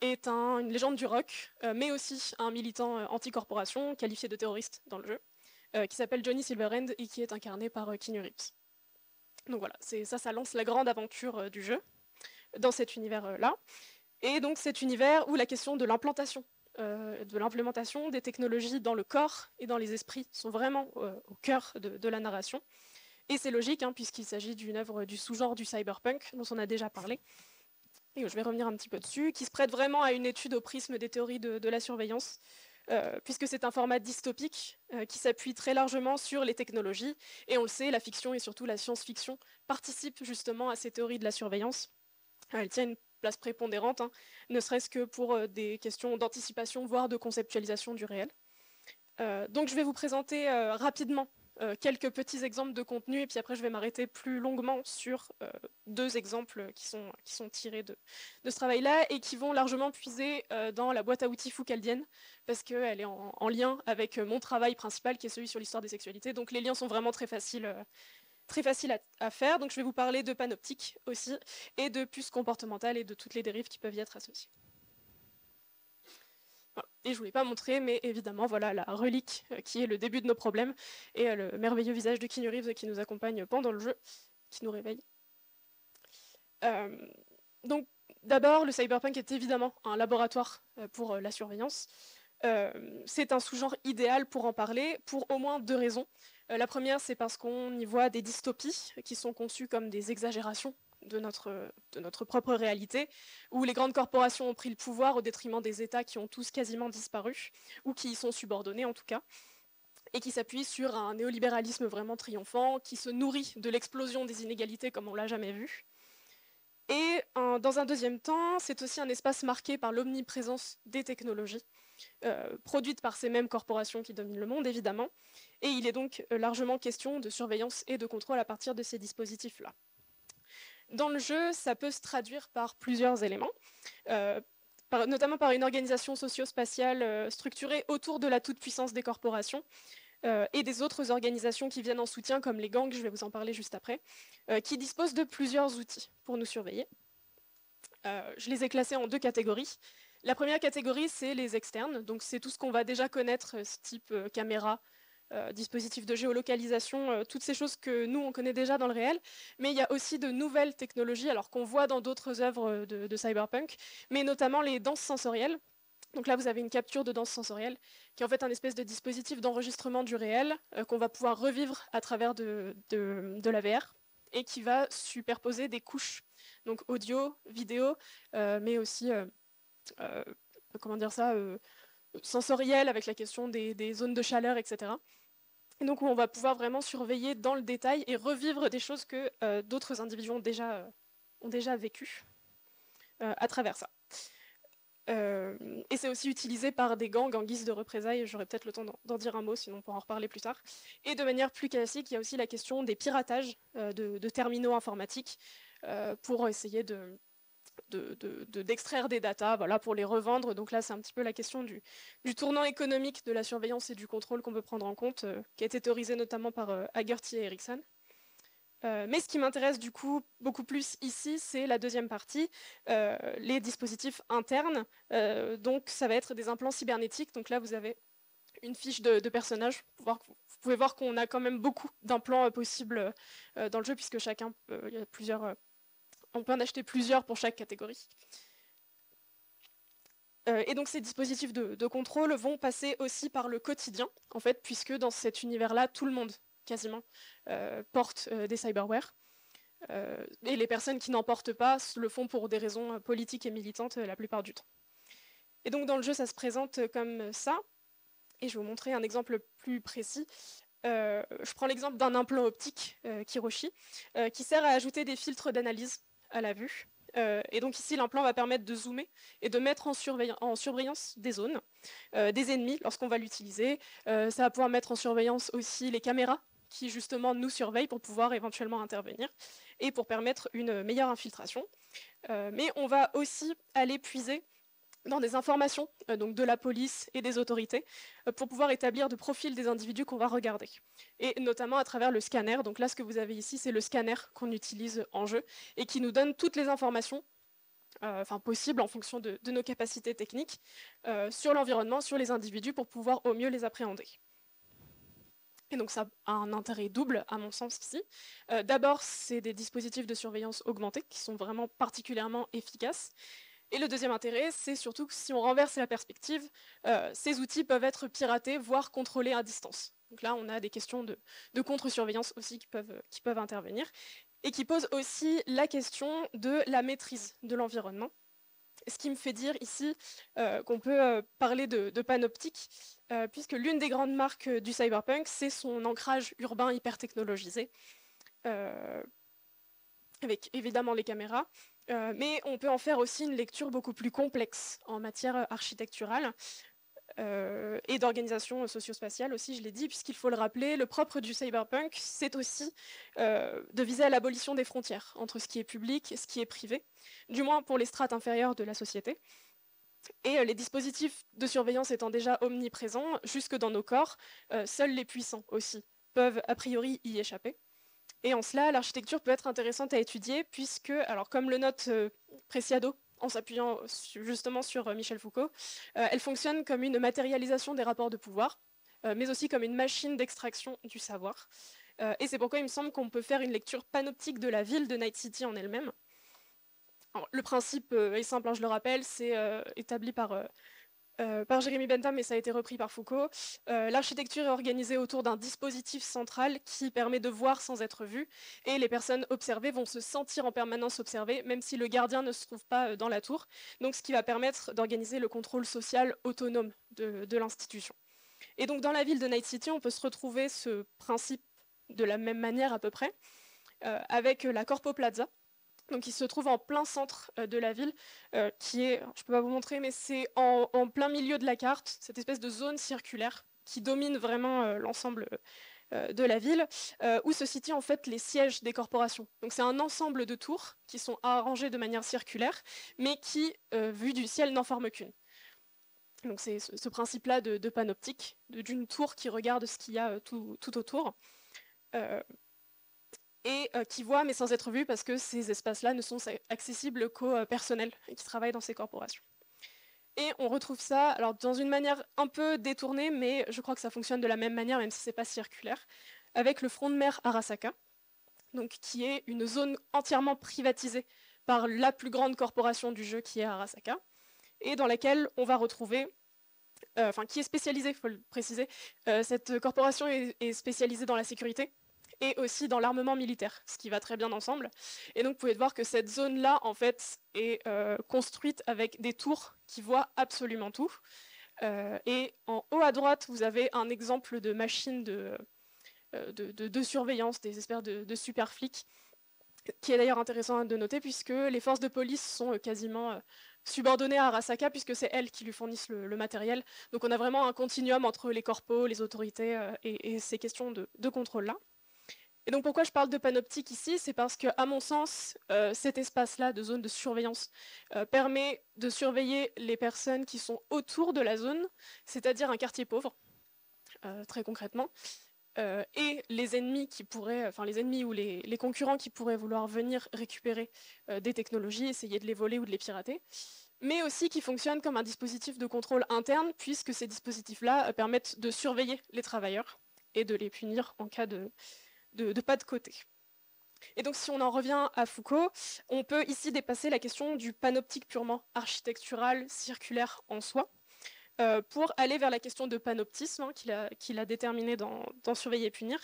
est une légende du rock, mais aussi un militant anti-corporation, qualifié de terroriste dans le jeu, qui s'appelle Johnny Silverhand et qui est incarné par Keanu Reeves. Donc voilà, ça lance la grande aventure du jeu, dans cet univers-là. Et donc cet univers où la question de l'implémentation des technologies dans le corps et dans les esprits sont vraiment au cœur de la narration. Et c'est logique, hein, puisqu'il s'agit d'une œuvre du sous-genre du cyberpunk, dont on a déjà parlé, et je vais revenir un petit peu dessus, qui se prête vraiment à une étude au prisme des théories de la surveillance, puisque c'est un format dystopique qui s'appuie très largement sur les technologies, et on le sait, la fiction et surtout la science-fiction participent justement à ces théories de la surveillance. Elle tient une place prépondérante, hein, ne serait-ce que pour des questions d'anticipation, voire de conceptualisation du réel. Donc je vais vous présenter rapidement quelques petits exemples de contenu, et puis après je vais m'arrêter plus longuement sur deux exemples qui sont tirés de ce travail-là et qui vont largement puiser dans la boîte à outils foucaldienne, parce qu'elle est en lien avec mon travail principal qui est celui sur l'histoire des sexualités. Donc les liens sont vraiment très faciles à faire. Donc je vais vous parler de panoptique aussi, et de puces comportementales et de toutes les dérives qui peuvent y être associées. Voilà. Et je ne voulais pas montrer, mais évidemment, voilà la relique qui est le début de nos problèmes, et le merveilleux visage de Keanu Reeves qui nous accompagne pendant le jeu, qui nous réveille. Donc d'abord, le cyberpunk est évidemment un laboratoire pour la surveillance. C'est un sous-genre idéal pour en parler, pour au moins deux raisons. La première, c'est parce qu'on y voit des dystopies qui sont conçues comme des exagérations de notre propre réalité, où les grandes corporations ont pris le pouvoir au détriment des États qui ont tous quasiment disparu, ou qui y sont subordonnés en tout cas, et qui s'appuient sur un néolibéralisme vraiment triomphant, qui se nourrit de l'explosion des inégalités comme on l'a jamais vu. Et dans un deuxième temps, c'est aussi un espace marqué par l'omniprésence des technologies, produites par ces mêmes corporations qui dominent le monde, évidemment, et il est donc largement question de surveillance et de contrôle à partir de ces dispositifs-là. Dans le jeu, ça peut se traduire par plusieurs éléments, notamment par une organisation socio-spatiale structurée autour de la toute-puissance des corporations, et des autres organisations qui viennent en soutien, comme les gangs, je vais vous en parler juste après, qui disposent de plusieurs outils pour nous surveiller. Je les ai classés en deux catégories. La première catégorie, c'est les externes. Donc, c'est tout ce qu'on va déjà connaître, ce type caméra, dispositifs de géolocalisation, toutes ces choses que nous, on connaît déjà dans le réel. Mais il y a aussi de nouvelles technologies, alors qu'on voit dans d'autres œuvres de cyberpunk, mais notamment les danses sensorielles. Donc là, vous avez une capture de danse sensorielle, qui est en fait un espèce de dispositif d'enregistrement du réel qu'on va pouvoir revivre à travers de la VR et qui va superposer des couches, donc audio, vidéo, mais aussi, comment dire ça, sensoriel avec la question des zones de chaleur, etc. Et donc on va pouvoir vraiment surveiller dans le détail et revivre des choses que d'autres individus ont déjà vécues à travers ça. Et c'est aussi utilisé par des gangs en guise de représailles, j'aurai peut-être le temps d'en dire un mot, sinon on pourra en reparler plus tard. Et de manière plus classique, il y a aussi la question des piratages de terminaux informatiques pour essayer d'extraire des datas, voilà, pour les revendre. Donc là, c'est un petit peu la question du tournant économique de la surveillance et du contrôle qu'on peut prendre en compte, qui a été théorisé notamment par Hagerty et Ericsson. Mais ce qui m'intéresse du coup beaucoup plus ici, c'est la deuxième partie, les dispositifs internes. Donc ça va être des implants cybernétiques. Donc là, vous avez une fiche de personnage. Vous pouvez voir qu'on a quand même beaucoup d'implants possibles dans le jeu, puisque chacun, il y a plusieurs, on peut en acheter plusieurs pour chaque catégorie. Et donc ces dispositifs de contrôle vont passer aussi par le quotidien, en fait, puisque dans cet univers-là, tout le monde, quasiment, porte des cyberware. Et les personnes qui n'en portent pas le font pour des raisons politiques et militantes la plupart du temps. Et donc dans le jeu, ça se présente comme ça. Et je vais vous montrer un exemple plus précis. Je prends l'exemple d'un implant optique, Kiroshi, qui sert à ajouter des filtres d'analyse à la vue. Et donc ici, l'implant va permettre de zoomer et de mettre en surveillance des zones, des ennemis lorsqu'on va l'utiliser. Ça va pouvoir mettre en surveillance aussi les caméras qui justement nous surveillent pour pouvoir éventuellement intervenir et pour permettre une meilleure infiltration. Mais on va aussi aller puiser dans des informations donc de la police et des autorités pour pouvoir établir de profils des individus qu'on va regarder. Et notamment à travers le scanner. Donc là, ce que vous avez ici, c'est le scanner qu'on utilise en jeu et qui nous donne toutes les informations possibles en fonction de nos capacités techniques sur l'environnement, sur les individus pour pouvoir au mieux les appréhender. Et donc ça a un intérêt double à mon sens ici. D'abord, c'est des dispositifs de surveillance augmentée qui sont vraiment particulièrement efficaces. Et le deuxième intérêt, c'est surtout que si on renverse la perspective, ces outils peuvent être piratés, voire contrôlés à distance. Donc là, on a des questions de contre-surveillance aussi qui peuvent intervenir, et qui posent aussi la question de la maîtrise de l'environnement. Ce qui me fait dire ici qu'on peut parler de panoptique, puisque l'une des grandes marques du cyberpunk, c'est son ancrage urbain hyper technologisé, avec évidemment les caméras, mais on peut en faire aussi une lecture beaucoup plus complexe en matière architecturale et d'organisation socio-spatiale aussi, je l'ai dit, puisqu'il faut le rappeler, le propre du cyberpunk, c'est aussi de viser à l'abolition des frontières entre ce qui est public et ce qui est privé, du moins pour les strates inférieures de la société. Et les dispositifs de surveillance étant déjà omniprésents, jusque dans nos corps, seuls les puissants aussi peuvent a priori y échapper. Et en cela, l'architecture peut être intéressante à étudier puisque, alors comme le note Preciado, en s'appuyant justement sur Michel Foucault, elle fonctionne comme une matérialisation des rapports de pouvoir, mais aussi comme une machine d'extraction du savoir. Et c'est pourquoi il me semble qu'on peut faire une lecture panoptique de la ville de Night City en elle-même. Le principe est simple, hein, je le rappelle, c'est établi par Jeremy Bentham, mais ça a été repris par Foucault. L'architecture est organisée autour d'un dispositif central qui permet de voir sans être vu, et les personnes observées vont se sentir en permanence observées, même si le gardien ne se trouve pas dans la tour. Donc, ce qui va permettre d'organiser le contrôle social autonome de l'institution. Et donc, dans la ville de Night City, on peut se retrouver ce principe de la même manière à peu près, avec la Corpo Plaza, donc il se trouve en plein centre de la ville, qui est, je ne peux pas vous montrer, mais c'est en plein milieu de la carte, cette espèce de zone circulaire qui domine vraiment l'ensemble de la ville, où se situent en fait les sièges des corporations. Donc c'est un ensemble de tours qui sont arrangées de manière circulaire, mais qui, vu du ciel, n'en forment qu'une. Donc c'est ce principe-là de panoptique, d'une tour qui regarde ce qu'il y a tout autour. Et qui voient mais sans être vus parce que ces espaces-là ne sont accessibles qu'aux personnels qui travaillent dans ces corporations. Et on retrouve ça alors, dans une manière un peu détournée, mais je crois que ça fonctionne de la même manière, même si ce n'est pas circulaire, avec le front de mer Arasaka, donc, qui est une zone entièrement privatisée par la plus grande corporation du jeu qui est Arasaka, et dans laquelle on va retrouver, qui est spécialisée, il faut le préciser, cette corporation est spécialisée dans la sécurité et aussi dans l'armement militaire, ce qui va très bien ensemble. Et donc vous pouvez voir que cette zone-là, en fait, est construite avec des tours qui voient absolument tout. Et en haut à droite, vous avez un exemple de machine de surveillance, des espèces de super flics, qui est d'ailleurs intéressant de noter puisque les forces de police sont quasiment subordonnées à Arasaka puisque c'est elles qui lui fournissent le matériel. Donc on a vraiment un continuum entre les corpos, les autorités et ces questions de contrôle-là. Et donc pourquoi je parle de panoptique ici, c'est parce que, à mon sens, cet espace-là de zone de surveillance permet de surveiller les personnes qui sont autour de la zone, c'est-à-dire un quartier pauvre, très concrètement, et les ennemis qui pourraient, les ennemis ou les concurrents qui pourraient vouloir venir récupérer des technologies, essayer de les voler ou de les pirater, mais aussi qui fonctionnent comme un dispositif de contrôle interne, puisque ces dispositifs-là permettent de surveiller les travailleurs et de les punir en cas de pas de côté. Et donc si on en revient à Foucault, on peut ici dépasser la question du panoptique purement architectural, circulaire en soi, pour aller vers la question de panoptisme qu'il a déterminé dans Surveiller et punir,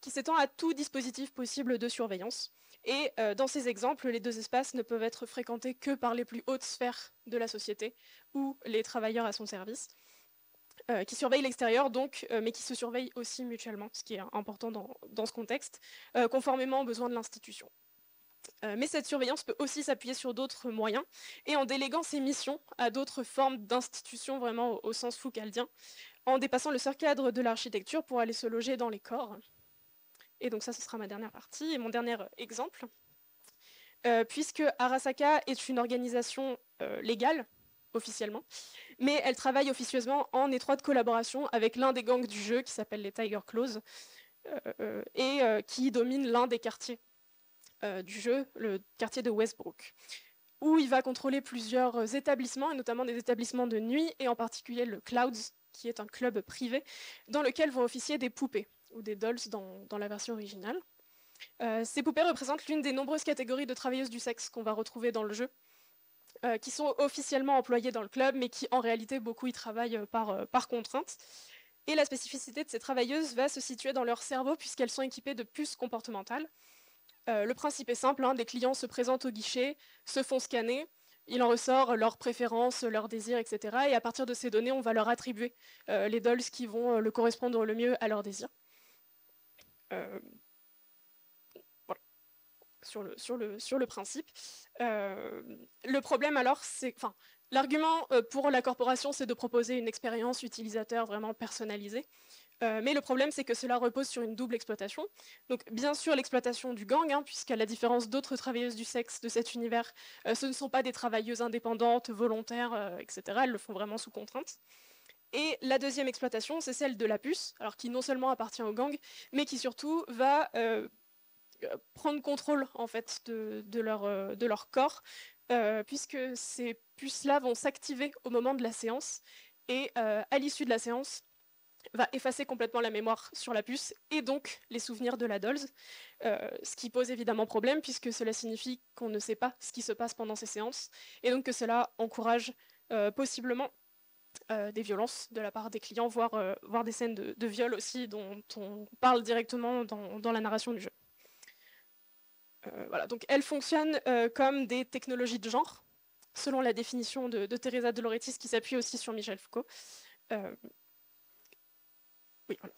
qui s'étend à tout dispositif possible de surveillance. Et dans ces exemples, les deux espaces ne peuvent être fréquentés que par les plus hautes sphères de la société ou les travailleurs à son service, qui surveillent l'extérieur, donc, mais qui se surveillent aussi mutuellement, ce qui est important dans ce contexte, conformément aux besoins de l'institution. Mais cette surveillance peut aussi s'appuyer sur d'autres moyens, et en déléguant ses missions à d'autres formes d'institutions vraiment au sens foucaldien, en dépassant le seul cadre de l'architecture pour aller se loger dans les corps. Et donc ça, ce sera ma dernière partie, et mon dernier exemple. Puisque Arasaka est une organisation légale, officiellement, mais elle travaille officieusement en étroite collaboration avec l'un des gangs du jeu qui s'appelle les Tiger Claws et qui domine l'un des quartiers du jeu, le quartier de Westbrook, où il va contrôler plusieurs établissements, et notamment des établissements de nuit, et en particulier le Clouds, qui est un club privé dans lequel vont officier des poupées, ou des dolls dans la version originale. Ces poupées représentent l'une des nombreuses catégories de travailleuses du sexe qu'on va retrouver dans le jeu, qui sont officiellement employées dans le club, mais qui en réalité beaucoup y travaillent par contrainte. Et la spécificité de ces travailleuses va se situer dans leur cerveau, puisqu'elles sont équipées de puces comportementales. Le principe est simple, des clients se présentent au guichet, se font scanner, il en ressort leurs préférences, leurs désirs, etc. Et à partir de ces données, on va leur attribuer les dolls qui vont le correspondre le mieux à leurs désirs. Voilà. Sur le principe. Le problème alors, c'est... L'argument pour la corporation, c'est de proposer une expérience utilisateur vraiment personnalisée. Mais le problème, c'est que cela repose sur une double exploitation. Donc, bien sûr, l'exploitation du gang, puisqu'à la différence d'autres travailleuses du sexe de cet univers, ce ne sont pas des travailleuses indépendantes, volontaires, etc. Elles le font vraiment sous contrainte. Et la deuxième exploitation, c'est celle de la puce, alors qui non seulement appartient au gang, mais qui surtout va prendre contrôle en fait de leur corps, puisque ces puces-là vont s'activer au moment de la séance, et à l'issue de la séance, va effacer complètement la mémoire sur la puce et donc les souvenirs de la dolls, ce qui pose évidemment problème puisque cela signifie qu'on ne sait pas ce qui se passe pendant ces séances et donc que cela encourage possiblement des violences de la part des clients, voire des scènes de viol aussi dont on parle directement dans la narration du jeu. Voilà, donc elles fonctionnent comme des technologies de genre, selon la définition de Teresa de Lauretis qui s'appuie aussi sur Michel Foucault. Oui, voilà.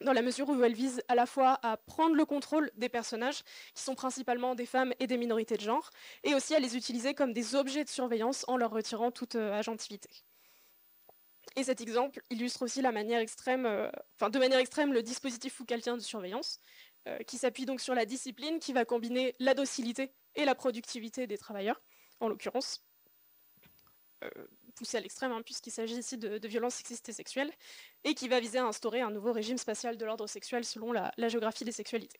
Dans la mesure où elle vise à la fois à prendre le contrôle des personnages, qui sont principalement des femmes et des minorités de genre, et aussi à les utiliser comme des objets de surveillance en leur retirant toute agentivité. Et cet exemple illustre aussi de manière extrême le dispositif foucaldien de surveillance, qui s'appuie donc sur la discipline, qui va combiner la docilité et la productivité des travailleurs, en l'occurrence. Poussé à l'extrême, puisqu'il s'agit ici de violences sexistes et sexuelles, et qui va viser à instaurer un nouveau régime spatial de l'ordre sexuel selon la géographie des sexualités.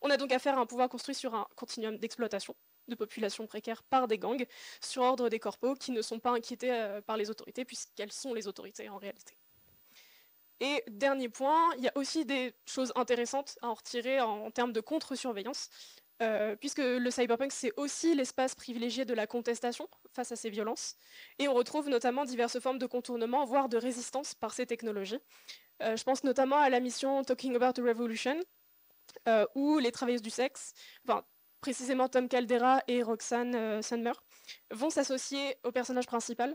On a donc affaire à un pouvoir construit sur un continuum d'exploitation, de populations précaires par des gangs sur ordre des corpos qui ne sont pas inquiétés par les autorités puisqu'elles sont les autorités en réalité. Et dernier point, il y a aussi des choses intéressantes à en retirer en termes de contre-surveillance, puisque le cyberpunk, c'est aussi l'espace privilégié de la contestation face à ces violences, et on retrouve notamment diverses formes de contournement, voire de résistance par ces technologies. Je pense notamment à la mission Talking About a Revolution, où les travailleuses du sexe, enfin, précisément Tom Caldera et Roxanne Sumner, vont s'associer au personnage principal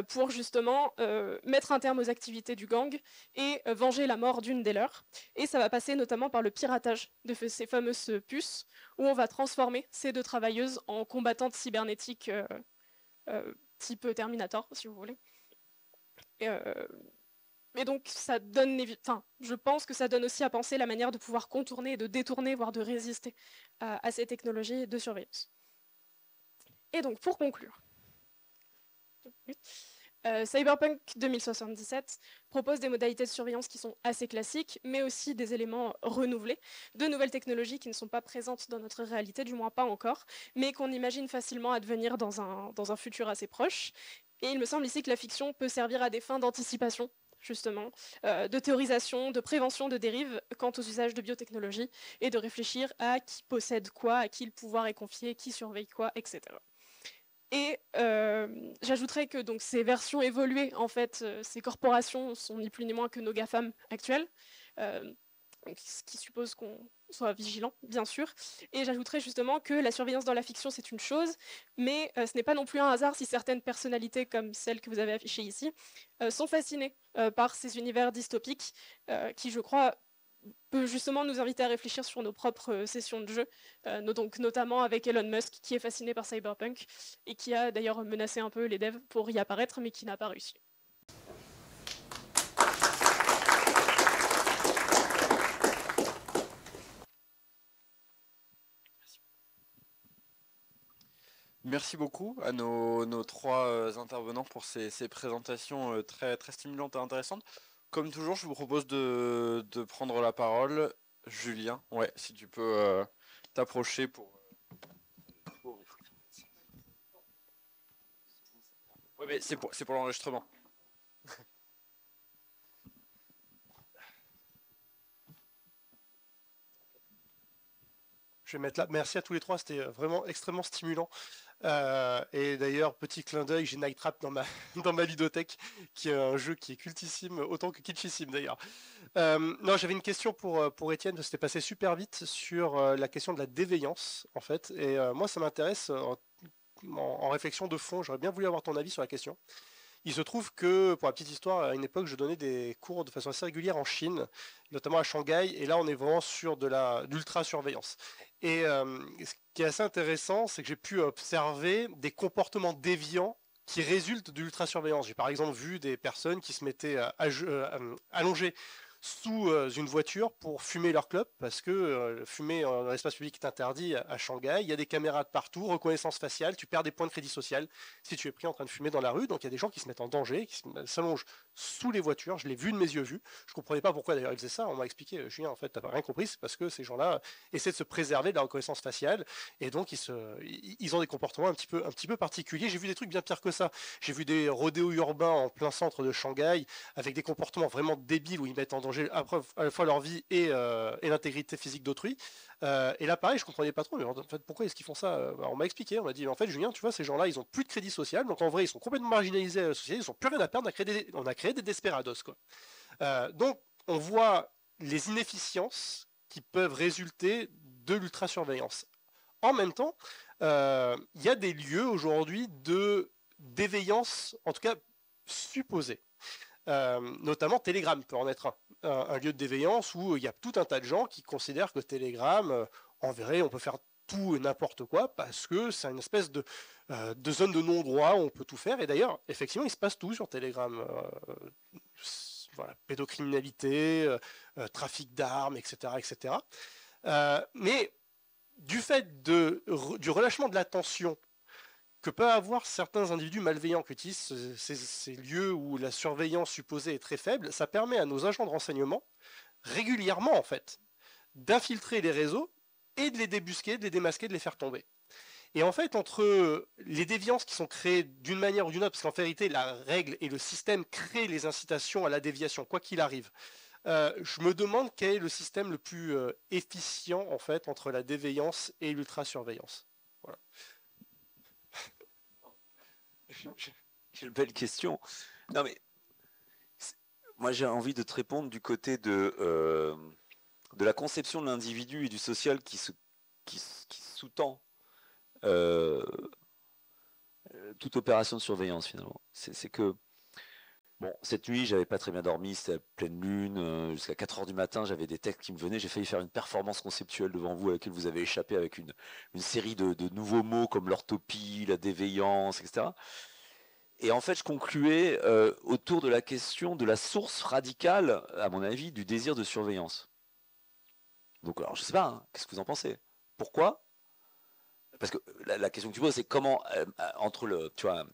pour justement mettre un terme aux activités du gang et venger la mort d'une des leurs. Et ça va passer notamment par le piratage de ces fameuses puces, où on va transformer ces deux travailleuses en combattantes cybernétiques type Terminator, si vous voulez. Et donc, ça donne, enfin, je pense que ça donne aussi à penser la manière de pouvoir contourner, de détourner, voire de résister à ces technologies de surveillance. Et donc, pour conclure, Cyberpunk 2077 propose des modalités de surveillance qui sont assez classiques, mais aussi des éléments renouvelés, de nouvelles technologies qui ne sont pas présentes dans notre réalité, du moins pas encore, mais qu'on imagine facilement advenir dans un futur assez proche. Et il me semble ici que la fiction peut servir à des fins d'anticipation, justement, de théorisation, de prévention de dérives quant aux usages de biotechnologie, et de réfléchir à qui possède quoi, à qui le pouvoir est confié, qui surveille quoi, etc. Et j'ajouterais que donc, ces versions évoluées, en fait, ces corporations sont ni plus ni moins que nos GAFAM actuels, ce qui suppose qu'on soit vigilant, bien sûr. Et j'ajouterais justement que la surveillance dans la fiction, c'est une chose, mais ce n'est pas non plus un hasard si certaines personnalités, comme celles que vous avez affichées ici, sont fascinées par ces univers dystopiques qui, je crois, peut justement nous inviter à réfléchir sur nos propres sessions de jeu, donc notamment avec Elon Musk qui est fasciné par Cyberpunk et qui a d'ailleurs menacé un peu les devs pour y apparaître mais qui n'a pas réussi. Merci beaucoup à nos trois intervenants pour ces présentations très, très stimulantes et intéressantes. Comme toujours, je vous propose de prendre la parole. Julien, ouais, si tu peux t'approcher pour... Oui, mais c'est pour l'enregistrement. Je vais mettre là. Merci à tous les trois, c'était vraiment extrêmement stimulant. Et d'ailleurs, petit clin d'œil, j'ai Night Trap dans ma ludothèque, qui est un jeu qui est cultissime, autant que kitschissime d'ailleurs. Non, j'avais une question pour Étienne, parce que c'était passé super vite sur la question de la déveillance, en fait. Et moi, ça m'intéresse en réflexion de fond. J'aurais bien voulu avoir ton avis sur la question. Il se trouve que, pour la petite histoire, à une époque, je donnais des cours de façon assez régulière en Chine, notamment à Shanghai, et là, on est vraiment sur de l'ultra-surveillance. Et ce qui est assez intéressant, c'est que j'ai pu observer des comportements déviants qui résultent de l'ultra-surveillance. J'ai par exemple vu des personnes qui se mettaient allongées sous une voiture pour fumer leur clope, parce que fumer dans l'espace public est interdit à Shanghai. Il y a des caméras de partout, reconnaissance faciale, tu perds des points de crédit social si tu es pris en train de fumer dans la rue. Donc il y a des gens qui se mettent en danger, qui s'allongent sous les voitures. Je l'ai vu de mes yeux vus. Je comprenais pas pourquoi d'ailleurs ils faisaient ça. On m'a expliqué, Julien, en fait, t'as rien compris, c'est parce que ces gens-là essaient de se préserver de la reconnaissance faciale, et donc ils ont des comportements un petit peu particuliers. J'ai vu des trucs bien pires que ça. J'ai vu des rodéos urbains en plein centre de Shanghai avec des comportements vraiment débiles où ils mettent en danger à la fois leur vie et l'intégrité physique d'autrui. Et là, pareil, je comprenais pas trop, mais en fait, pourquoi est-ce qu'ils font ça? On m'a expliqué, on m'a dit, en fait, Julien, tu vois, ces gens-là, ils ont plus de crédit social, donc en vrai, ils sont complètement marginalisés à la société, ils ont plus rien à perdre, on a créé des desperados, quoi. Donc, on voit les inefficiences qui peuvent résulter de l'ultra-surveillance. En même temps, il y a des lieux aujourd'hui de déveillance, en tout cas supposée. Notamment Telegram peut en être un lieu de déveillance où il y a tout un tas de gens qui considèrent que Telegram, en vrai, on peut faire tout et n'importe quoi parce que c'est une espèce de zone de non-droit où on peut tout faire. Et d'ailleurs, effectivement, il se passe tout sur Telegram. Voilà, pédocriminalité, trafic d'armes, etc. etc. Mais du fait du relâchement de la tension que peuvent avoir certains individus malveillants qui utilisent ces lieux où la surveillance supposée est très faible, ça permet à nos agents de renseignement, régulièrement en fait, d'infiltrer les réseaux et de les débusquer, de les démasquer, de les faire tomber. Et en fait, entre les déviances qui sont créées d'une manière ou d'une autre, parce qu'en vérité, la règle et le système créent les incitations à la déviation, quoi qu'il arrive. Je me demande quel est le système le plus efficient en fait entre la déviance et l'ultra-surveillance. Voilà. Quelle belle question. Non mais moi j'ai envie de te répondre du côté de la conception de l'individu et du social qui sous-tend toute opération de surveillance finalement. C'est que bon, cette nuit, j'avais pas très bien dormi, c'était la pleine lune, jusqu'à 4 heures du matin, j'avais des textes qui me venaient, j'ai failli faire une performance conceptuelle devant vous à laquelle vous avez échappé avec une série de nouveaux mots comme l'orthopie, la déveillance, etc. Et en fait, je concluais autour de la question de la source radicale, à mon avis, du désir de surveillance. Donc, alors, je sais pas, hein, qu'est-ce que vous en pensez? Pourquoi? Parce que la question que tu poses, c'est comment, entre la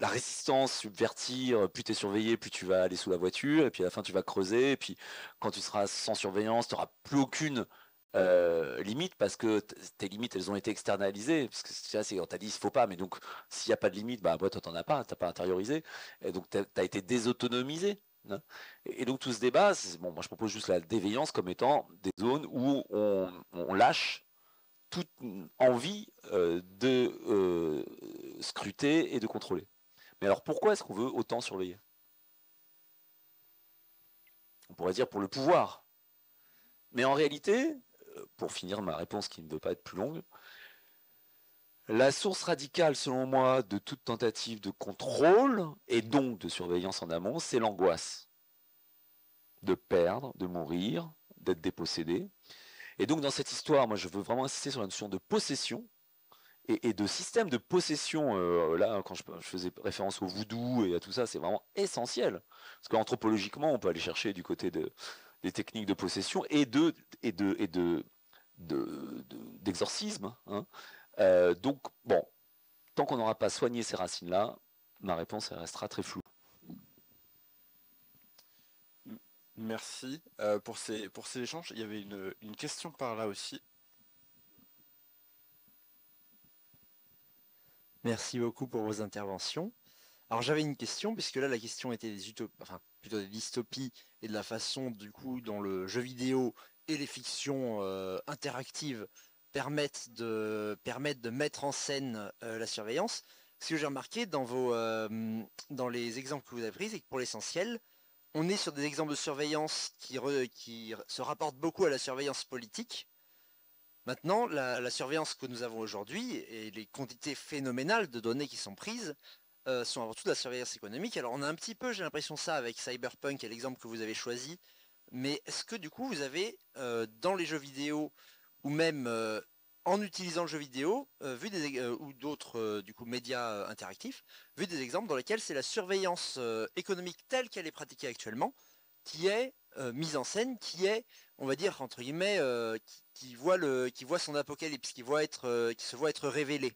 résistance, subvertir, plus tu es surveillé, plus tu vas aller sous la voiture, et puis à la fin, tu vas creuser, et puis quand tu seras sans surveillance, tu n'auras plus aucune limite, parce que tes limites, elles ont été externalisées, parce que c'est on t'a dit, il ne faut pas, mais donc, s'il n'y a pas de limite, bah, toi, tu n'en as pas, tu n'as pas intériorisé, et donc, tu as été désautonomisé. Hein. Et donc, tout ce débat, bon, moi, je propose juste la déveillance comme étant des zones où on lâche toute envie de scruter et de contrôler. Mais alors pourquoi est-ce qu'on veut autant surveiller? On pourrait dire pour le pouvoir. Mais en réalité, pour finir ma réponse qui ne veut pas être plus longue, la source radicale, selon moi, de toute tentative de contrôle et donc de surveillance en amont, c'est l'angoisse. De perdre, de mourir, d'être dépossédé. Et donc dans cette histoire, moi je veux vraiment insister sur la notion de possession et de système de possession. Là, quand je faisais référence au voodoo et à tout ça, c'est vraiment essentiel. Parce qu'anthropologiquement, on peut aller chercher du côté des techniques de possession et d'exorcisme. Hein. Donc bon, tant qu'on n'aura pas soigné ces racines-là, ma réponse elle restera très floue. Merci pour ces échanges. Il y avait une question par là aussi. Merci beaucoup pour vos interventions. Alors j'avais une question, puisque là la question était plutôt des dystopies et de la façon du coup dont le jeu vidéo et les fictions interactives permettent de mettre en scène la surveillance. Ce que j'ai remarqué dans les exemples que vous avez pris, c'est que pour l'essentiel, on est sur des exemples de surveillance qui se rapportent beaucoup à la surveillance politique. Maintenant, la surveillance que nous avons aujourd'hui et les quantités phénoménales de données qui sont prises sont avant tout de la surveillance économique. Alors on a un petit peu, j'ai l'impression ça avec Cyberpunk et l'exemple que vous avez choisi, mais est-ce que du coup vous avez dans les jeux vidéo ou même en utilisant le jeu vidéo, ou d'autres du coup médias interactifs, vu des exemples dans lesquels c'est la surveillance économique telle qu'elle est pratiquée actuellement qui est mise en scène, qui est, on va dire entre guillemets, qui voit son apocalypse, qui se voit être révélé.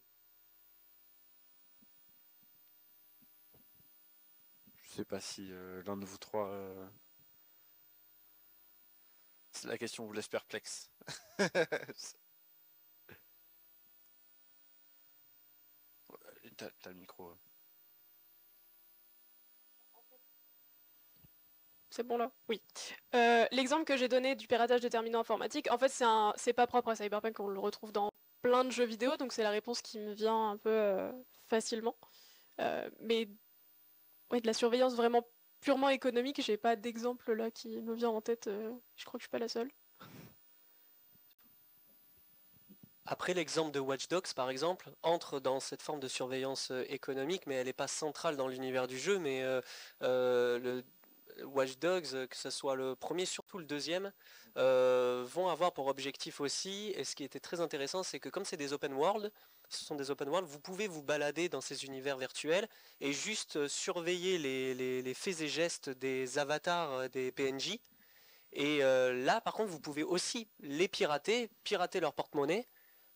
Je sais pas si l'un de vous trois. La question vous laisse perplexe. T'as le micro. C'est bon là? Oui. L'exemple que j'ai donné du piratage de terminaux informatiques, en fait, c'est pas propre à Cyberpunk, on le retrouve dans plein de jeux vidéo, donc c'est la réponse qui me vient un peu facilement. Mais ouais, de la surveillance vraiment purement économique, j'ai pas d'exemple là qui me vient en tête. Je crois que je suis pas la seule. Après, l'exemple de Watch Dogs, par exemple, entre dans cette forme de surveillance économique, mais elle n'est pas centrale dans l'univers du jeu. Mais le Watch Dogs, que ce soit le premier, surtout le deuxième, vont avoir pour objectif aussi, et ce qui était très intéressant, c'est que comme c'est des open world, ce sont des open world, vous pouvez vous balader dans ces univers virtuels et juste surveiller les faits et gestes des avatars des PNJ. Et là, par contre, vous pouvez aussi les pirater leur porte-monnaie.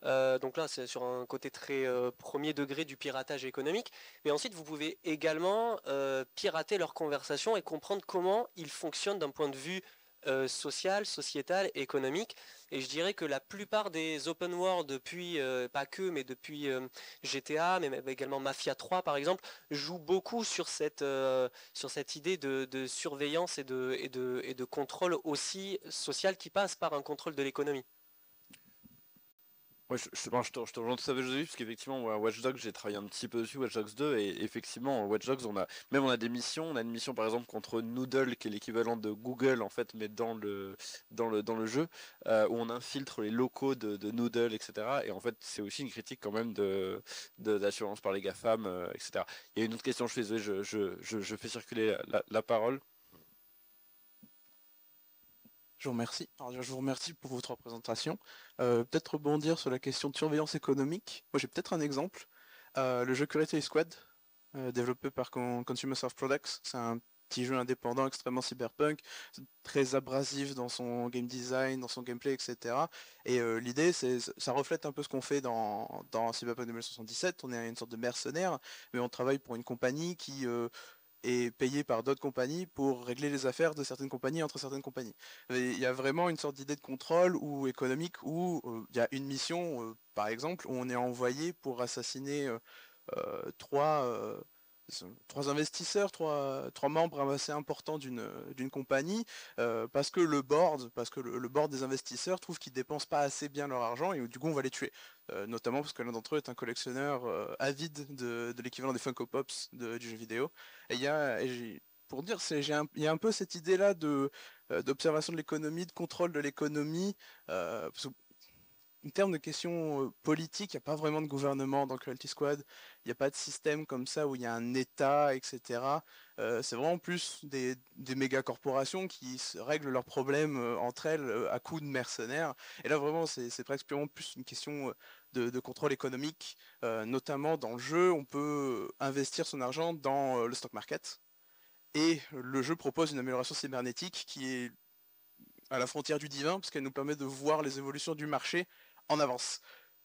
Donc là, c'est sur un côté très premier degré du piratage économique. Mais ensuite, vous pouvez également pirater leurs conversations et comprendre comment ils fonctionnent d'un point de vue sociale, sociétale, économique. Et je dirais que la plupart des open world depuis, pas que, mais depuis GTA, mais même également Mafia 3 par exemple, jouent beaucoup sur cette idée de surveillance et de contrôle aussi social qui passe par un contrôle de l'économie. Ouais, je te rejoins tout à fait, Joséphine, parce qu'effectivement, ouais, Watch Dogs, j'ai travaillé un petit peu dessus, Watch Dogs 2, et effectivement, Watch Dogs, on a des missions, on a une mission par exemple contre Noodle, qui est l'équivalent de Google en fait, mais dans le jeu, où on infiltre les locaux de Noodle, etc. Et en fait, c'est aussi une critique quand même d'assurance par les GAFAM, etc. Il y a une autre question, je suis désolé, je fais circuler la parole. Je vous remercie. Alors, je vous remercie pour vos trois présentations. Peut-être rebondir sur la question de surveillance économique. Moi, j'ai peut-être un exemple. Le jeu Curate Squad, développé par Consumer Soft Products, c'est un petit jeu indépendant extrêmement cyberpunk, très abrasif dans son game design, dans son gameplay, etc. Et l'idée, ça reflète un peu ce qu'on fait dans Cyberpunk 2077. On est une sorte de mercenaire, mais on travaille pour une compagnie qui est payé par d'autres compagnies pour régler les affaires de certaines compagnies entre certaines compagnies. Et il y a vraiment une sorte d'idée de contrôle ou économique où il y a une mission, par exemple, où on est envoyé pour assassiner trois, trois investisseurs, trois membres assez importants d'une compagnie, parce que le board des investisseurs trouve qu'ils dépensent pas assez bien leur argent et du coup on va les tuer. Notamment parce que l'un d'entre eux est un collectionneur avide de l'équivalent des Funko Pops du jeu vidéo. Et il y a, et pour dire, il y a un peu cette idée-là d'observation de l'économie, de contrôle de l'économie, parce que en termes de questions politiques, il n'y a pas vraiment de gouvernement dans Cruelty Squad. Il n'y a pas de système comme ça où il y a un État, etc. C'est vraiment plus des méga corporations qui règlent leurs problèmes entre elles à coups de mercenaires. Et là, vraiment, c'est presque purement plus une question de contrôle économique. Notamment dans le jeu, on peut investir son argent dans le stock market. Et le jeu propose une amélioration cybernétique qui est à la frontière du divin, parce qu'elle nous permet de voir les évolutions du marché en avance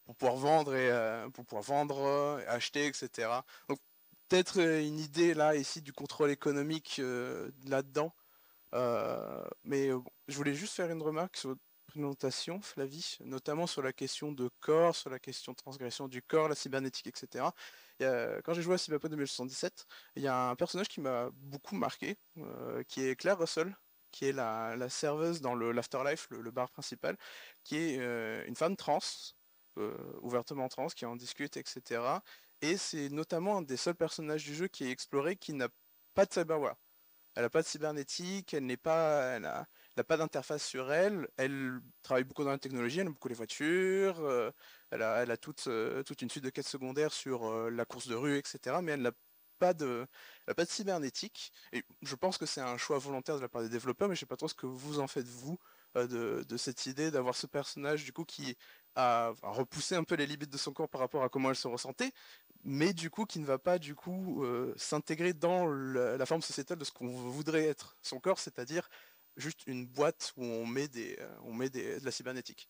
pour pouvoir vendre acheter, etc. Donc peut-être une idée là ici du contrôle économique là-dedans. Mais bon, je voulais juste faire une remarque sur votre présentation, Flavie, notamment sur la question de corps, sur la question de transgression du corps, la cybernétique, etc. Quand j'ai joué à Cyberpunk 2077, il y a un personnage qui m'a beaucoup marqué, qui est Claire Russell, qui est la serveuse dans l'Afterlife, le bar principal, qui est une femme trans, ouvertement trans, qui en discute, etc. Et c'est notamment un des seuls personnages du jeu qui est exploré qui n'a pas de cyberware. Elle n'a pas de cybernétique, elle n'a pas d'interface sur elle. Elle travaille beaucoup dans la technologie, elle aime beaucoup les voitures. Elle a toute une suite de quêtes secondaires sur la course de rue, etc. Mais elle n'a pas de cybernétique. Et je pense que c'est un choix volontaire de la part des développeurs, mais je sais pas trop ce que vous en faites vous de cette idée d'avoir ce personnage du coup qui a repoussé un peu les limites de son corps par rapport à comment elle se ressentait, mais du coup qui ne va pas du coup s'intégrer dans la forme sociétale de ce qu'on voudrait être son corps, c'est-à-dire juste une boîte où de la cybernétique.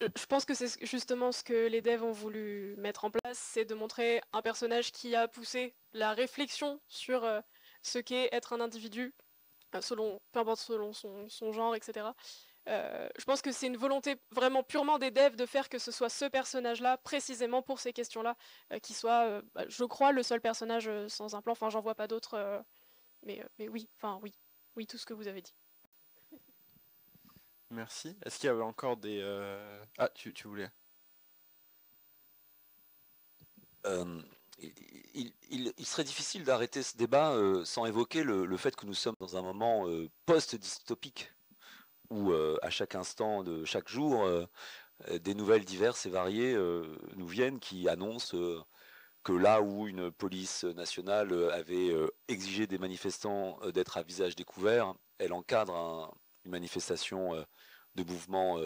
Je pense que c'est justement ce que les devs ont voulu mettre en place, c'est de montrer un personnage qui a poussé la réflexion sur ce qu'est être un individu, peu importe selon son genre, etc. Je pense que c'est une volonté vraiment purement des devs de faire que ce soit ce personnage-là, précisément pour ces questions-là, qui soit, je crois, le seul personnage sans implant. Enfin, j'en vois pas d'autres, mais oui, enfin oui, tout ce que vous avez dit. Merci. Est-ce qu'il y avait encore des... Ah, tu voulais... Il serait difficile d'arrêter ce débat sans évoquer le fait que nous sommes dans un moment post-dystopique où à chaque instant de chaque jour, des nouvelles diverses et variées nous viennent qui annoncent que là où une police nationale avait exigé des manifestants d'être à visage découvert, elle encadre une manifestation de mouvements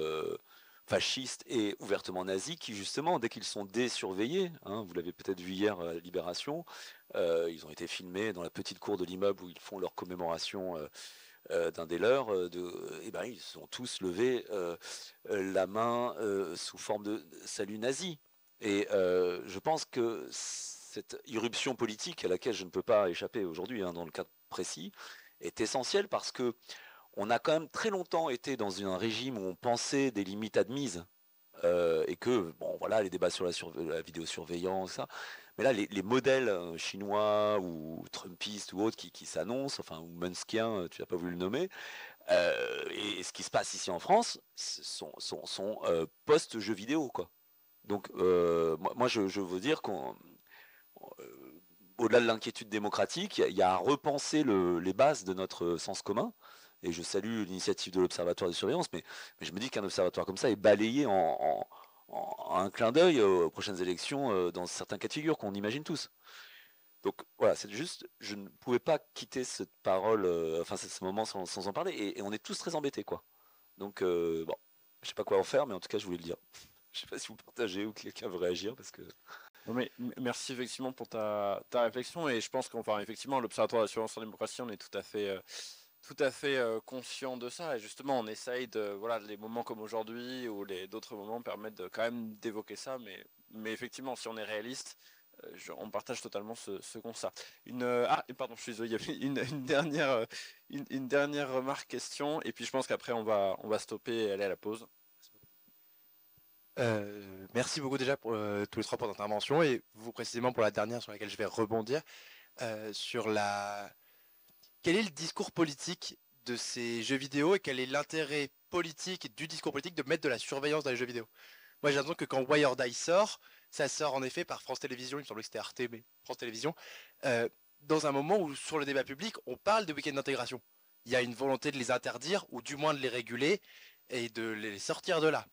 fascistes et ouvertement nazis qui justement, dès qu'ils sont désurveillés, hein, vous l'avez peut-être vu hier à Libération, ils ont été filmés dans la petite cour de l'immeuble où ils font leur commémoration d'un des leurs, et ben, ils ont tous levé la main sous forme de salut nazi. Et je pense que cette irruption politique à laquelle je ne peux pas échapper aujourd'hui, hein, dans le cadre précis, est essentiel parce que on a quand même très longtemps été dans un régime où on pensait des limites admises et que, bon, voilà, les débats sur la vidéosurveillance, ça. Mais là, les modèles chinois ou trumpistes ou autres qui s'annoncent, enfin, ou munskiens, tu n'as pas voulu le nommer, et ce qui se passe ici en France sont post-jeux vidéo, quoi. Donc, moi je veux dire au-delà de l'inquiétude démocratique, il y a à repenser les bases de notre sens commun. Et je salue l'initiative de l'Observatoire de surveillance, mais je me dis qu'un observatoire comme ça est balayé en un clin d'œil aux prochaines élections dans certains cas de figure qu'on imagine tous. Donc voilà, c'est juste, je ne pouvais pas quitter cette parole, enfin ce moment sans en parler, et on est tous très embêtés, quoi. Donc bon, je sais pas quoi en faire, mais en tout cas je voulais le dire. Je sais pas si vous partagez ou quelqu'un veut réagir parce que. Non mais merci effectivement pour ta réflexion et je pense qu'enfin effectivement l'Observatoire de la surveillance en démocratie on est tout à fait conscient de ça et justement on essaye de voilà les moments comme aujourd'hui ou d'autres moments permettent de quand même d'évoquer ça mais effectivement si on est réaliste on partage totalement ce constat. Pardon, je suis désolé, il y avait une dernière remarque, question, et puis je pense qu'après on va stopper et aller à la pause. Merci beaucoup déjà pour tous les trois pour l'intervention et vous précisément pour la dernière sur laquelle je vais rebondir sur quel est le discours politique de ces jeux vidéo et quel est l'intérêt politique du discours politique de mettre de la surveillance dans les jeux vidéo. Moi j'ai l'impression que quand Wired Eye sort, ça sort en effet par France Télévisions, il me semble que c'était Arte, mais France Télévisions, dans un moment où sur le débat public on parle de week-end d'intégration. Il y a une volonté de les interdire ou du moins de les réguler et de les sortir de là.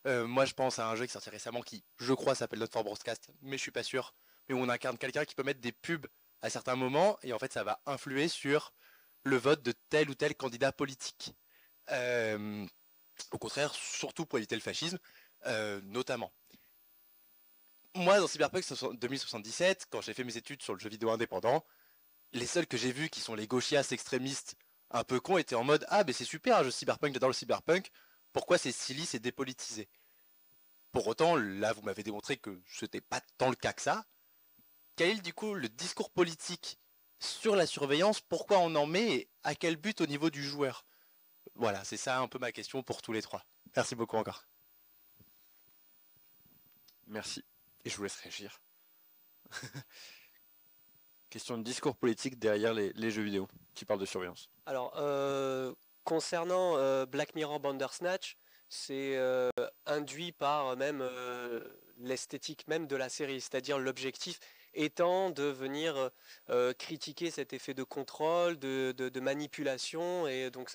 Moi, je pense à un jeu qui est sorti récemment qui, je crois, s'appelle Not for Broadcast, mais je suis pas sûr. Mais où on incarne quelqu'un qui peut mettre des pubs à certains moments et en fait, ça va influer sur le vote de tel ou tel candidat politique. Au contraire, surtout pour éviter le fascisme, notamment. Moi, dans Cyberpunk 2077, quand j'ai fait mes études sur le jeu vidéo indépendant, les seuls que j'ai vus qui sont les gauchias extrémistes un peu cons étaient en mode ah, mais c'est super un jeu Cyberpunk, j'adore le Cyberpunk. Pourquoi c'est si lisse et dépolitisé? Pour autant, là, vous m'avez démontré que ce n'était pas tant le cas que ça. Quel est du coup le discours politique sur la surveillance? Pourquoi on en met et à quel but au niveau du joueur? Voilà, c'est ça un peu ma question pour tous les trois. Merci beaucoup encore. Merci. Et je vous laisse réagir. Question de discours politique derrière les jeux vidéo qui parlent de surveillance. Alors, concernant Black Mirror Bandersnatch, c'est induit par même l'esthétique même de la série, c'est-à-dire l'objectif étant de venir critiquer cet effet de contrôle, de manipulation, et donc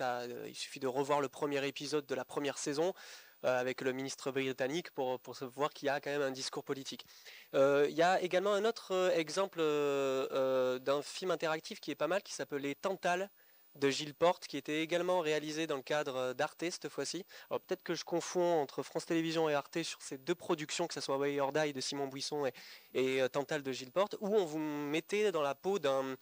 il suffit de revoir le premier épisode de la première saison avec le ministre britannique pour se voir qu'il y a quand même un discours politique. Il y a également un autre exemple d'un film interactif qui est pas mal, qui s'appelait Tantale, de Gilles Porte, qui était également réalisé dans le cadre d'Arte cette fois-ci. Alors peut-être que je confonds entre France Télévisions et Arte sur ces deux productions, que ce soit Way or Die de Simon Buisson et Tantale de Gilles Porte, où on vous mettait dans la peau d'un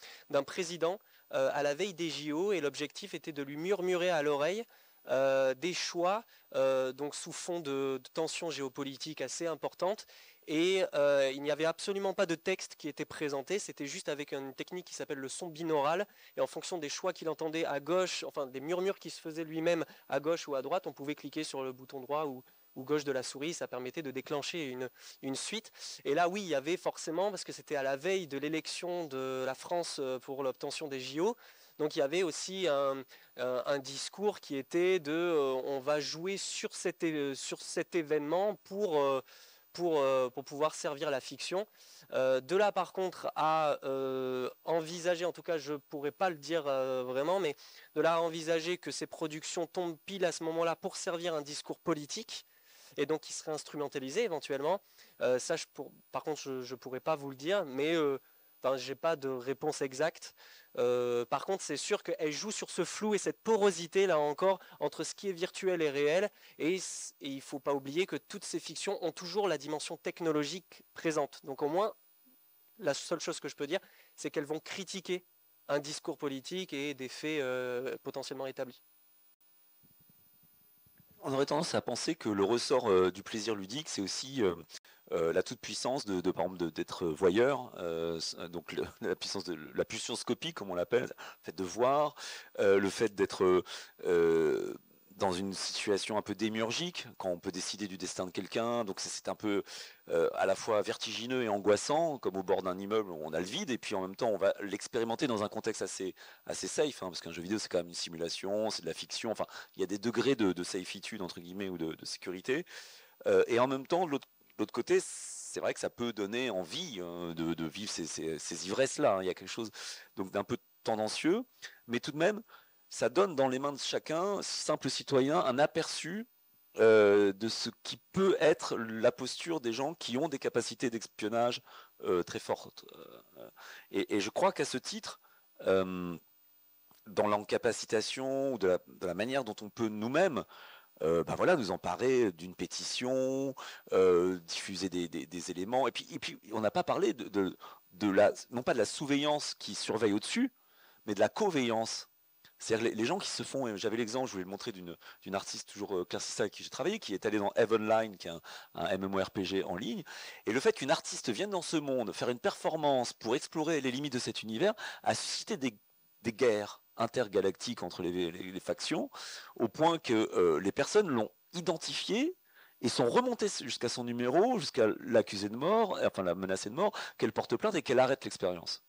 président à la veille des JO, et l'objectif était de lui murmurer à l'oreille des choix, donc sous fond de tensions géopolitiques assez importantes. Et il n'y avait absolument pas de texte qui était présenté, c'était juste avec une technique qui s'appelle le son binaural, et en fonction des choix qu'il entendait à gauche, enfin des murmures qui se faisaient lui-même à gauche ou à droite, on pouvait cliquer sur le bouton droit ou gauche de la souris, ça permettait de déclencher une suite. Et là oui, il y avait forcément, parce que c'était à la veille de l'élection de la France pour l'obtention des JO, donc il y avait aussi un discours qui était de on va jouer sur cet événement pour pouvoir servir la fiction. De là par contre à envisager, en tout cas je pourrais pas le dire vraiment, mais de là à envisager que ces productions tombent pile à ce moment-là pour servir un discours politique, et donc qui serait instrumentalisé éventuellement, ça par contre je pourrais pas vous le dire, mais j'ai pas de réponse exacte. Par contre, c'est sûr qu'elle joue sur ce flou et cette porosité, là encore, entre ce qui est virtuel et réel. Et il ne faut pas oublier que toutes ces fictions ont toujours la dimension technologique présente. Donc au moins, la seule chose que je peux dire, c'est qu'elles vont critiquer un discours politique et des faits potentiellement établis. On aurait tendance à penser que le ressort du plaisir ludique, c'est aussi la toute-puissance par exemple, d'être voyeur, donc la puissance de la pulsionscopie, comme on l'appelle, le fait de voir, le fait d'être dans une situation un peu démiurgique, quand on peut décider du destin de quelqu'un, donc c'est un peu à la fois vertigineux et angoissant, comme au bord d'un immeuble où on a le vide, et puis en même temps on va l'expérimenter dans un contexte assez safe, hein, parce qu'un jeu vidéo c'est quand même une simulation, c'est de la fiction, enfin il y a des degrés de safeitude entre guillemets ou de sécurité, et en même temps de l'autre côté, c'est vrai que ça peut donner envie de vivre ces ivresses-là, hein. Il y a quelque chose donc d'un peu tendancieux, mais tout de même, ça donne dans les mains de chacun, simple citoyen, un aperçu de ce qui peut être la posture des gens qui ont des capacités d'espionnage très fortes. Et je crois qu'à ce titre, dans l'encapacitation ou de la manière dont on peut nous-mêmes voilà, nous emparer d'une pétition, diffuser des éléments. Et puis on n'a pas parlé non pas de la surveillance qui surveille au-dessus, mais de la coveillance. C'est-à-dire les gens qui se font, et j'avais l'exemple, je voulais le montrer d'une artiste toujours classiste avec qui j'ai travaillé, qui est allée dans Heavenline, qui est un MMORPG en ligne, et le fait qu'une artiste vienne dans ce monde faire une performance pour explorer les limites de cet univers a suscité des guerres intergalactiques entre les factions, au point que les personnes l'ont identifié et sont remontées jusqu'à son numéro, jusqu'à l'accuser de mort, enfin la menacer de mort, qu'elle porte plainte et qu'elle arrête l'expérience.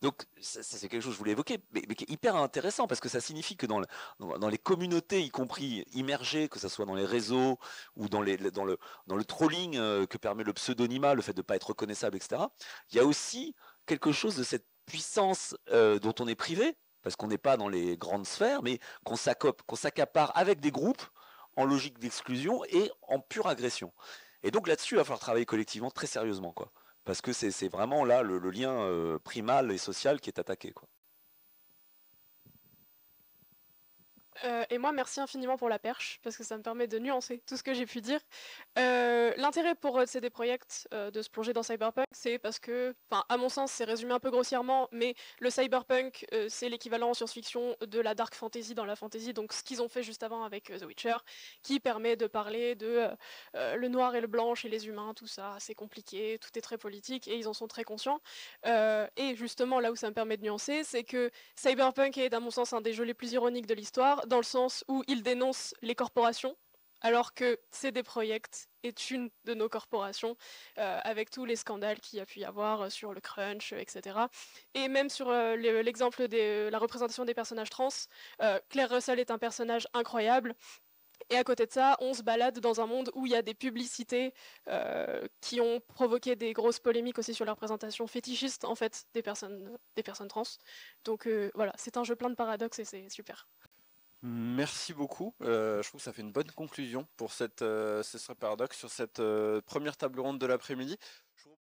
Donc ça, c'est quelque chose que je voulais évoquer, mais qui est hyper intéressant parce que ça signifie que dans les communautés, y compris immergées, que ce soit dans les réseaux ou dans le trolling que permet le pseudonymat, le fait de ne pas être reconnaissable, etc., il y a aussi quelque chose de cette puissance dont on est privé, parce qu'on n'est pas dans les grandes sphères, mais qu'on s'accapare avec des groupes en logique d'exclusion et en pure agression. Et donc là-dessus, il va falloir travailler collectivement très sérieusement, quoi. Parce que c'est vraiment là le lien primal et social qui est attaqué, quoi. Et moi, merci infiniment pour la perche, parce que ça me permet de nuancer tout ce que j'ai pu dire. L'intérêt pour CD Projekt de se plonger dans Cyberpunk, c'est parce que, enfin, à mon sens, c'est résumé un peu grossièrement, mais le Cyberpunk, c'est l'équivalent en science-fiction de la dark fantasy dans la fantasy, donc ce qu'ils ont fait juste avant avec The Witcher, qui permet de parler de le noir et le blanc chez les humains, tout ça, c'est compliqué, tout est très politique, et ils en sont très conscients. Et justement, là où ça me permet de nuancer, c'est que Cyberpunk est, à mon sens, un des jeux les plus ironiques de l'histoire, dans le sens où il dénonce les corporations, alors que CD Projekt est une de nos corporations, avec tous les scandales qu'il y a pu y avoir sur le crunch, etc. Et même sur l'exemple de la représentation des personnages trans, Claire Russell est un personnage incroyable. Et à côté de ça, on se balade dans un monde où il y a des publicités qui ont provoqué des grosses polémiques aussi sur la représentation fétichiste en fait des personnes trans. Donc voilà, c'est un jeu plein de paradoxes et c'est super. Merci beaucoup. Je trouve que ça fait une bonne conclusion pour ce Paradoxe sur cette première table ronde de l'après-midi.